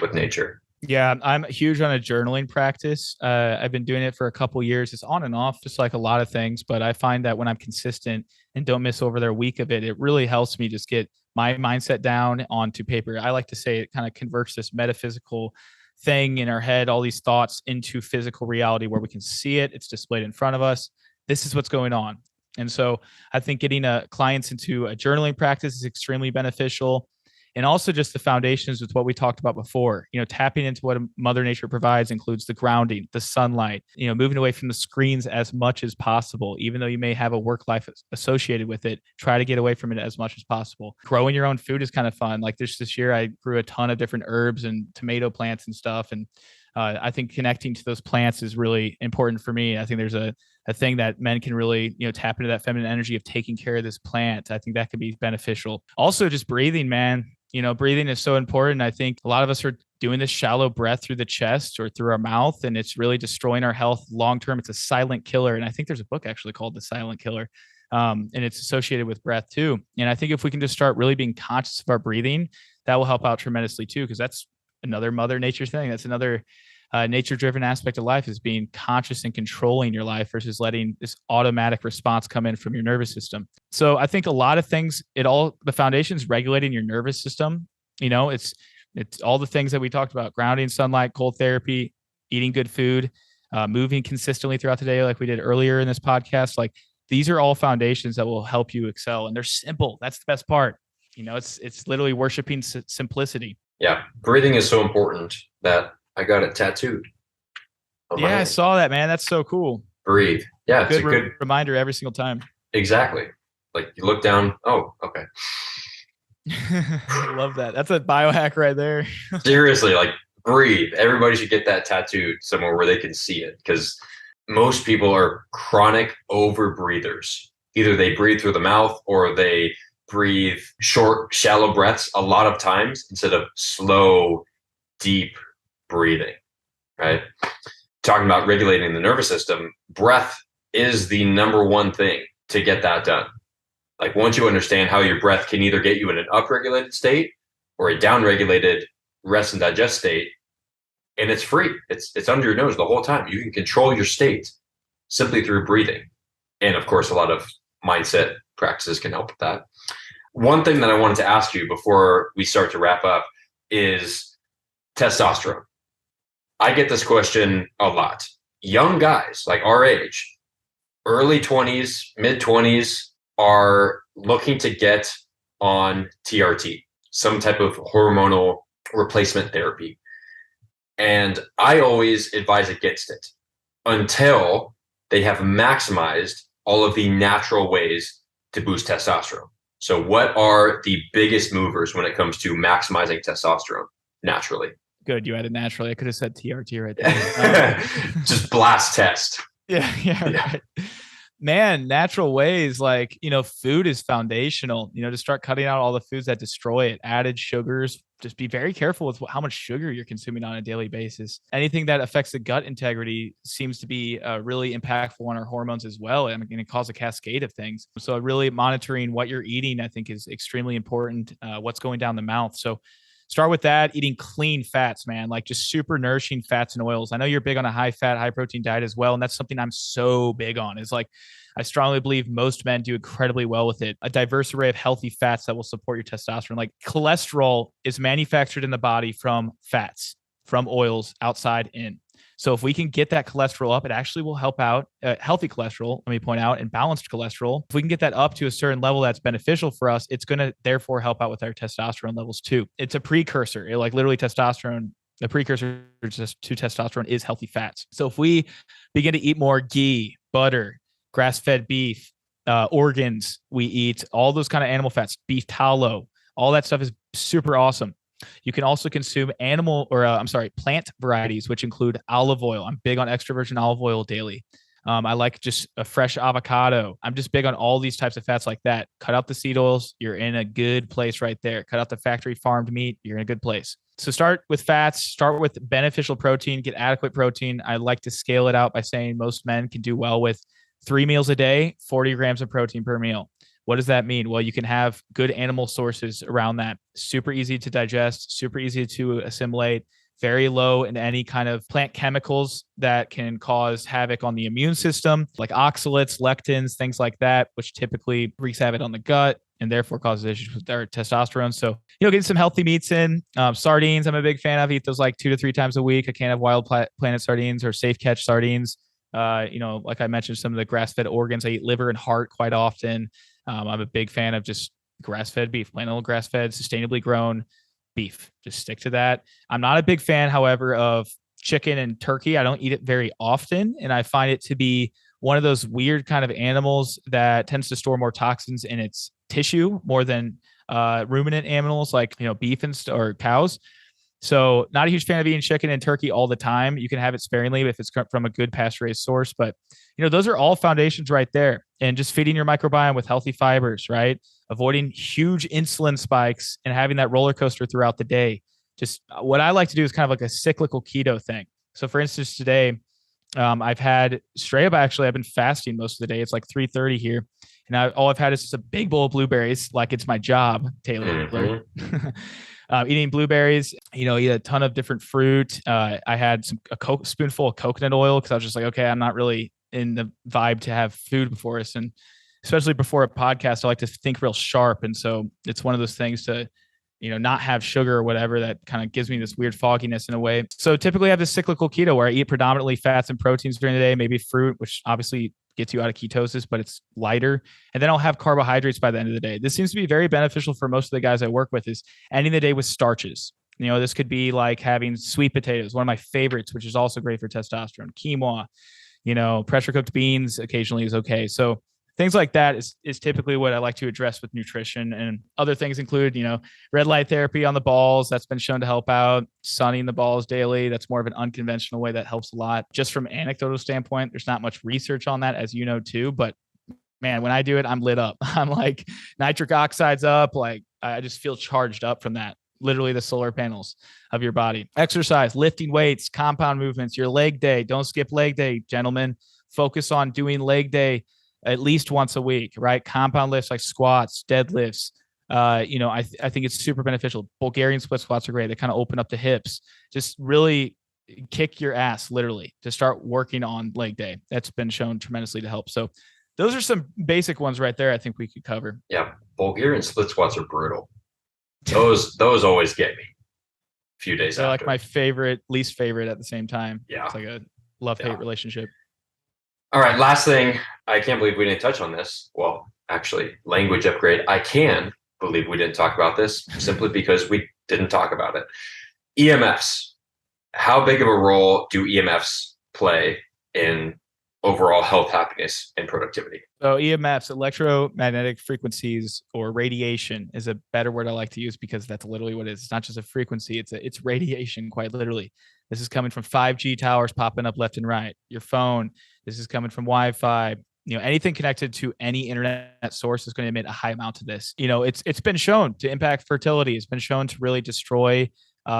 with nature? Yeah, I'm huge on a journaling practice. I've been doing it for a couple of years. It's on and off, just like a lot of things. But I find that when I'm consistent and don't miss over their week of it, it really helps me just get my mindset down onto paper. I like to say it kind of converts this metaphysical thing in our head, all these thoughts, into physical reality where we can see it. It's displayed in front of us. This is what's going on. And so I think getting clients into a journaling practice is extremely beneficial. And also just the foundations with what we talked about before, tapping into what Mother Nature provides includes the grounding, the sunlight, moving away from the screens as much as possible. Even though you may have a work life associated with it, try to get away from it as much as possible. Growing your own food is kind of fun. Like this year, I grew a ton of different herbs and tomato plants and stuff. And I think connecting to those plants is really important for me. I think there's a thing that men can really, tap into that feminine energy of taking care of this plant. I think that could be beneficial. Also, just breathing, man. Breathing is so important. I think a lot of us are doing this shallow breath through the chest or through our mouth, and it's really destroying our health long term. It's a silent killer. And I think there's a book actually called The Silent Killer. And it's associated with breath too. And I think if we can just start really being conscious of our breathing, that will help out tremendously too, because that's another Mother Nature thing. That's another nature-driven aspect of life, is being conscious and controlling your life versus letting this automatic response come in from your nervous system. So I think a lot of things, the foundation is regulating your nervous system. It's all the things that we talked about: grounding, sunlight, cold therapy, eating good food, moving consistently throughout the day, like we did earlier in this podcast. Like, these are all foundations that will help you excel, and they're simple. That's the best part. It's literally worshiping simplicity. Yeah, breathing is so important that I got it tattooed. Yeah, I saw that, man. That's so cool. Breathe. Yeah, it's a good reminder every single time. Exactly. Like, you look down. Oh, okay. I love that. That's a biohack right there. Seriously, like, breathe. Everybody should get that tattooed somewhere where they can see it, because most people are chronic overbreathers. Either they breathe through the mouth or they breathe short, shallow breaths a lot of times instead of slow, deep breathing, right? Talking about regulating the nervous system, breath is the number one thing to get that done. Like once you understand how your breath can either get you in an upregulated state or a downregulated rest and digest state, and it's free. It's under your nose the whole time. You can control your state simply through breathing. And of course, a lot of mindset practices can help with that. One thing that I wanted to ask you before we start to wrap up is testosterone. I get this question a lot. Young guys like our age, early 20s, mid 20s, are looking to get on TRT, some type of hormonal replacement therapy. And I always advise against it until they have maximized all of the natural ways to boost testosterone. So what are the biggest movers when it comes to maximizing testosterone naturally? Good. You added naturally. I could have said TRT right there. Just blast test. Yeah. Right. Man, natural ways, like, food is foundational, to start cutting out all the foods that destroy it. Added sugars, just be very careful with how much sugar you're consuming on a daily basis. Anything that affects the gut integrity seems to be really impactful on our hormones as well. And it cause a cascade of things. So really monitoring what you're eating, I think, is extremely important. What's going down the mouth. So start with that, eating clean fats, man, like just super nourishing fats and oils. I know you're big on a high fat, high protein diet as well. And that's something I'm so big on. Is like, I strongly believe most men do incredibly well with it. A diverse array of healthy fats that will support your testosterone. Like cholesterol is manufactured in the body from fats, from oils, outside in. So if we can get that cholesterol up, it actually will help out healthy cholesterol, let me point out, and balanced cholesterol. If we can get that up to a certain level that's beneficial for us, it's going to therefore help out with our testosterone levels too. It's a precursor, like literally testosterone. The precursor to testosterone is healthy fats. So if we begin to eat more ghee, butter, grass-fed beef, organs, we eat all those kind of animal fats, beef tallow, all that stuff is super awesome. You can also consume plant varieties, which include olive oil. I'm big on extra virgin olive oil daily. I like just a fresh avocado. I'm just big on all these types of fats like that. Cut out the seed oils. You're in a good place right there. Cut out the factory farmed meat. You're in a good place. So start with fats, start with beneficial protein, get adequate protein. I like to scale it out by saying most men can do well with 3 meals a day, 40 grams of protein per meal. What does that mean? Well, you can have good animal sources around that. Super easy to digest, super easy to assimilate, very low in any kind of plant chemicals that can cause havoc on the immune system, like oxalates, lectins, things like that, which typically wreaks havoc on the gut and therefore causes issues with our testosterone. So, getting some healthy meats in. Sardines, I'm a big fan of. I eat those like 2 to 3 times a week. I can't have Wild Planet sardines or Safe Catch sardines. Like I mentioned, some of the grass-fed organs. I eat liver and heart quite often. I'm a big fan of just grass-fed beef, plain old grass-fed, sustainably grown beef. Just stick to that. I'm not a big fan, however, of chicken and turkey. I don't eat it very often, and I find it to be one of those weird kind of animals that tends to store more toxins in its tissue more than ruminant animals like beef or cows. So not a huge fan of eating chicken and turkey all the time. You can have it sparingly if it's from a good pasture-raised source. But, those are all foundations right there. And just feeding your microbiome with healthy fibers, right? Avoiding huge insulin spikes and having that roller coaster throughout the day. Just what I like to do is kind of like a cyclical keto thing. So for instance, today, I've had straight up, actually, I've been fasting most of the day. It's like 3:30 here. And all I've had is just a big bowl of blueberries, like it's my job, Taylor. Mm-hmm. Eating blueberries, eat a ton of different fruit. I had a spoonful of coconut oil because I was just like, okay, I'm not really in the vibe to have food before us. And especially before a podcast, I like to think real sharp. And so it's one of those things to, not have sugar or whatever that kind of gives me this weird fogginess in a way. So typically I have this cyclical keto where I eat predominantly fats and proteins during the day, maybe fruit, which obviously gets you out of ketosis, but it's lighter. And then I'll have carbohydrates by the end of the day. This seems to be very beneficial for most of the guys I work with, is ending the day with starches. This could be like having sweet potatoes, one of my favorites, which is also great for testosterone, quinoa, pressure cooked beans occasionally is okay. So things like that is typically what I like to address with nutrition. And other things include, red light therapy on the balls. That's been shown to help out. Sunning the balls daily. That's more of an unconventional way that helps a lot. Just from an anecdotal standpoint, there's not much research on that, as you know, too. But man, when I do it, I'm lit up. I'm like nitric oxide's up. Like I just feel charged up from that. Literally the solar panels of your body. Exercise, lifting weights, compound movements, your leg day. Don't skip leg day, gentlemen. Focus on doing leg day at least once a week, right? Compound lifts like squats, deadlifts. I think it's super beneficial. Bulgarian split squats are great. They kind of open up the hips. Just really kick your ass, literally, to start working on leg day. That's been shown tremendously to help. So those are some basic ones right there I think we could cover. Yeah. Bulgarian split squats are brutal. Those always get me a few days They're after. like my favorite, least favorite at the same time. Yeah. It's like a love-hate relationship. All right. Last thing. I can't believe we didn't touch on this. Well, actually, language upgrade. I can believe we didn't talk about this simply because we didn't talk about it. EMFs. How big of a role do EMFs play in overall health, happiness, and productivity? So EMFs, electromagnetic frequencies, or radiation is a better word I like to use, because that's literally what it is. It's not just a frequency, it's radiation, quite literally. This is coming from 5G towers popping up left and right. Your phone, this is coming from Wi-Fi. Anything connected to any internet source is going to emit a high amount of this. It's been shown to impact fertility. It's been shown to really destroy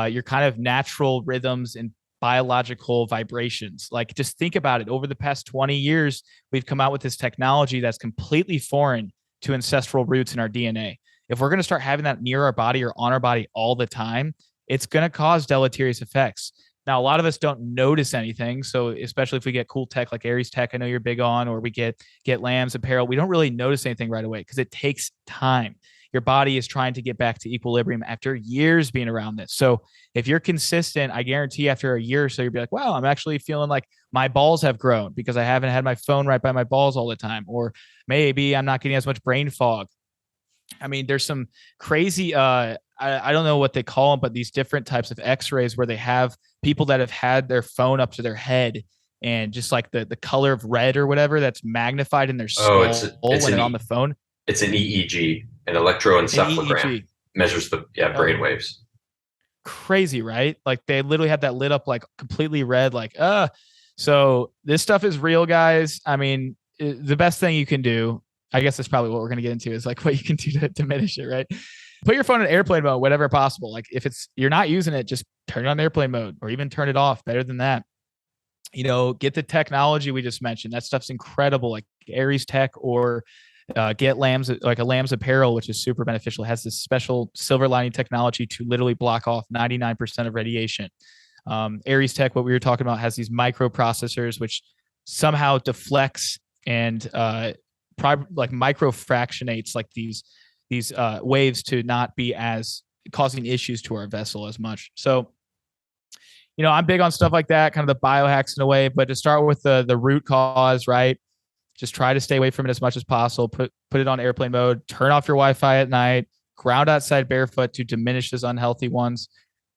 your kind of natural rhythms and biological vibrations. Like, just think about it. Over the past 20 years, we've come out with this technology that's completely foreign to ancestral roots in our DNA. If we're going to start having that near our body or on our body all the time, it's going to cause deleterious effects. Now, a lot of us don't notice anything. So especially if we get cool tech like Aries Tech, I know you're big on, or we get Lambs apparel, we don't really notice anything right away because it takes time. Your body is trying to get back to equilibrium after years being around this. So if you're consistent, I guarantee after a year or so, you'll be like, wow, I'm actually feeling like my balls have grown because I haven't had my phone right by my balls all the time. Or maybe I'm not getting as much brain fog. I mean, there's some crazy, I don't know what they call them, but these different types of x-rays where they have people that have had their phone up to their head, and just like the color of red or whatever that's magnified in their skull when they're on the phone. It's an EEG, an electroencephalogram. EEG. Measures the brain waves. Crazy, right? Like, they literally had that lit up like completely red, like, so this stuff is real, guys. I mean, the best thing you can do, I guess that's probably what we're going to get into, is like what you can do to diminish it, right? Put your phone in airplane mode, whatever possible. Like, if you're not using it, just turn it on airplane mode, or even turn it off. Better than that. Get the technology we just mentioned. That stuff's incredible, like Aries Tech, or get Lambs, like a Lambs apparel, which is super beneficial. It has this special silver lining technology to literally block off 99% of radiation. Aries Tech, what we were talking about, has these microprocessors, which somehow deflects and like microfractionates like these waves to not be as causing issues to our vessel as much. So, I'm big on stuff like that, kind of the biohacks in a way, but to start with the root cause, right? Just try to stay away from it as much as possible. Put it on airplane mode, turn off your Wi-Fi at night, ground outside barefoot to diminish those unhealthy ones.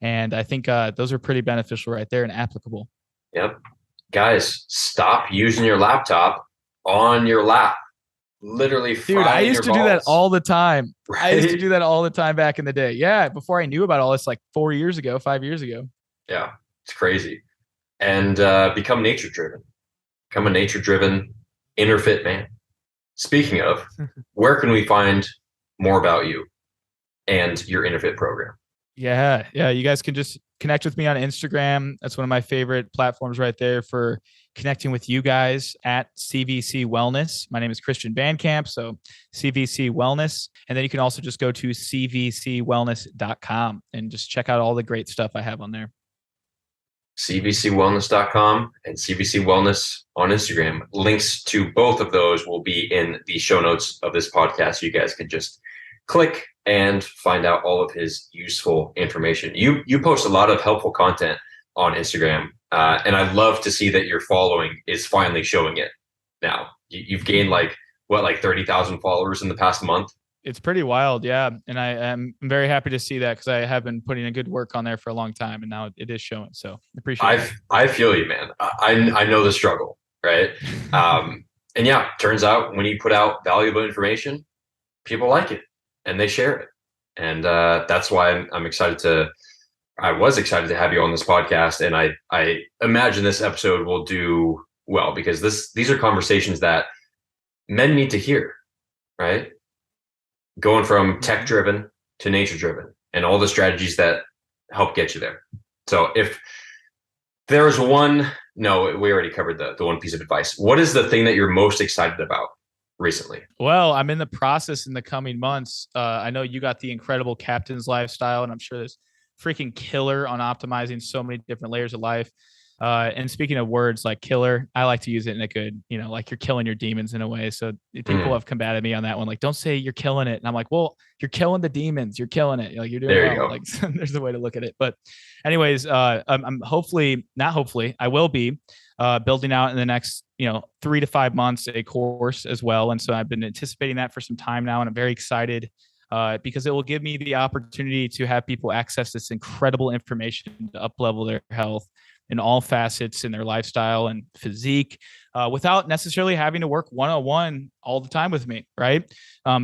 And I think those are pretty beneficial right there and applicable. Yep. Guys, stop using your laptop on your lap. Literally, dude, I used to do that all the time. Right? I used to do that all the time back in the day. Yeah, before I knew about all this, like 5 years ago. Yeah, it's crazy. And become nature-driven. Become a nature-driven, inner fit man. Speaking of, where can we find more about you and your inner fit program? Yeah. You guys can just connect with me on Instagram. That's one of my favorite platforms right there for connecting with you guys, at CVC Wellness. My name is Christian Bandcamp, so CVC Wellness. And then you can also just go to cvcwellness.com and just check out all the great stuff I have on there. CVCwellness.com and CVC Wellness on Instagram. Links to both of those will be in the show notes of this podcast. You guys can just click and find out all of his useful information. You post a lot of helpful content on Instagram, and I love to see that your following is finally showing it now. You've gained like 30,000 followers in the past month. It's pretty wild, yeah. And I am very happy to see that, because I have been putting in good work on there for a long time, and now it is showing. So I appreciate it. I feel you, man. I know the struggle, right? And yeah, turns out when you put out valuable information, people like it and they share it. And that's why I was excited to have you on this podcast. And I imagine this episode will do well, because these are conversations that men need to hear, right? Going from tech driven to nature driven, and all the strategies that help get you there. So if there's we already covered the one piece of advice. What is the thing that you're most excited about recently? Well, I'm in the process in the coming months. I know you got the incredible captain's lifestyle, and I'm sure there's freaking killer on optimizing so many different layers of life. And speaking of words like killer, I like to use it in a good, like you're killing your demons in a way. So people have combated me on that one. Like, don't say you're killing it. And I'm like, well, you're killing the demons. You're killing it. Like, you're doing There you well. go. Like, there's a way to look at it. But anyways, I'm hopefully, not hopefully, I will be building out in the next, 3 to 5 months, a course as well. And so I've been anticipating that for some time now. And I'm very excited because it will give me the opportunity to have people access this incredible information to up-level their health in all facets in their lifestyle and physique without necessarily having to work one-on-one all the time with me, right?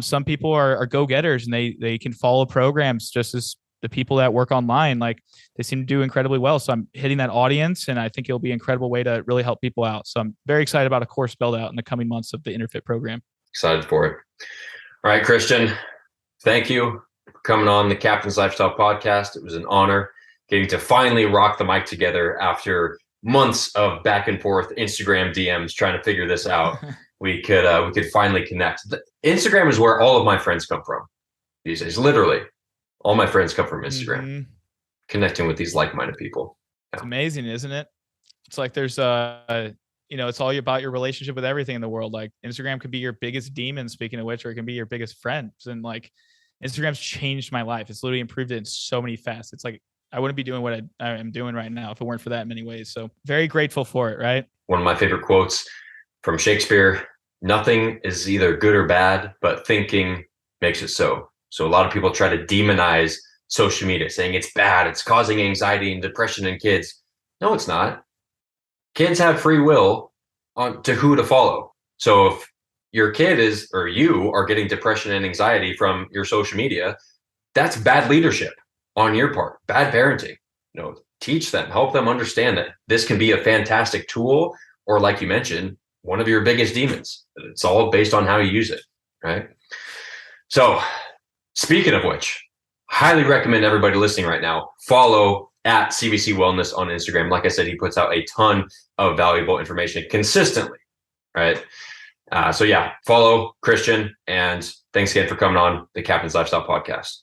Some people are go-getters and they can follow programs just as the people that work online, like they seem to do incredibly well. So I'm hitting that audience, and I think it'll be an incredible way to really help people out. So I'm very excited about a course build out in the coming months of the InterFit program. Excited for it. All right, Christian, thank you for coming on the Captain's Lifestyle Podcast. It was an honor getting to finally rock the mic together after months of back and forth Instagram DMs trying to figure this out. we could finally connect. Instagram is where all of my friends come from these days. Literally, all my friends come from Instagram. Connecting with these like-minded people. Yeah. It's amazing, isn't it? It's like there's it's all about your relationship with everything in the world. Like Instagram could be your biggest demon, speaking of which, or it can be your biggest friend. And like Instagram's changed my life. It's literally improved it in so many facets. It's like I wouldn't be doing what I am doing right now if it weren't for that in many ways. So very grateful for it, right? One of my favorite quotes from Shakespeare: nothing is either good or bad, but thinking makes it so. So a lot of people try to demonize social media, saying it's bad, it's causing anxiety and depression in kids. No, it's not. Kids have free will to who to follow. So if your kid or you are getting depression and anxiety from your social media, that's bad leadership on your part, bad parenting. Teach them, help them understand that this can be a fantastic tool, or like you mentioned, one of your biggest demons. It's all based on how you use it, right? So speaking of which, highly recommend everybody listening right now follow at CVC Wellness on Instagram. Like I said, he puts out a ton of valuable information consistently, right? So yeah, follow Christian, and thanks again for coming on the Captain's Lifestyle Podcast.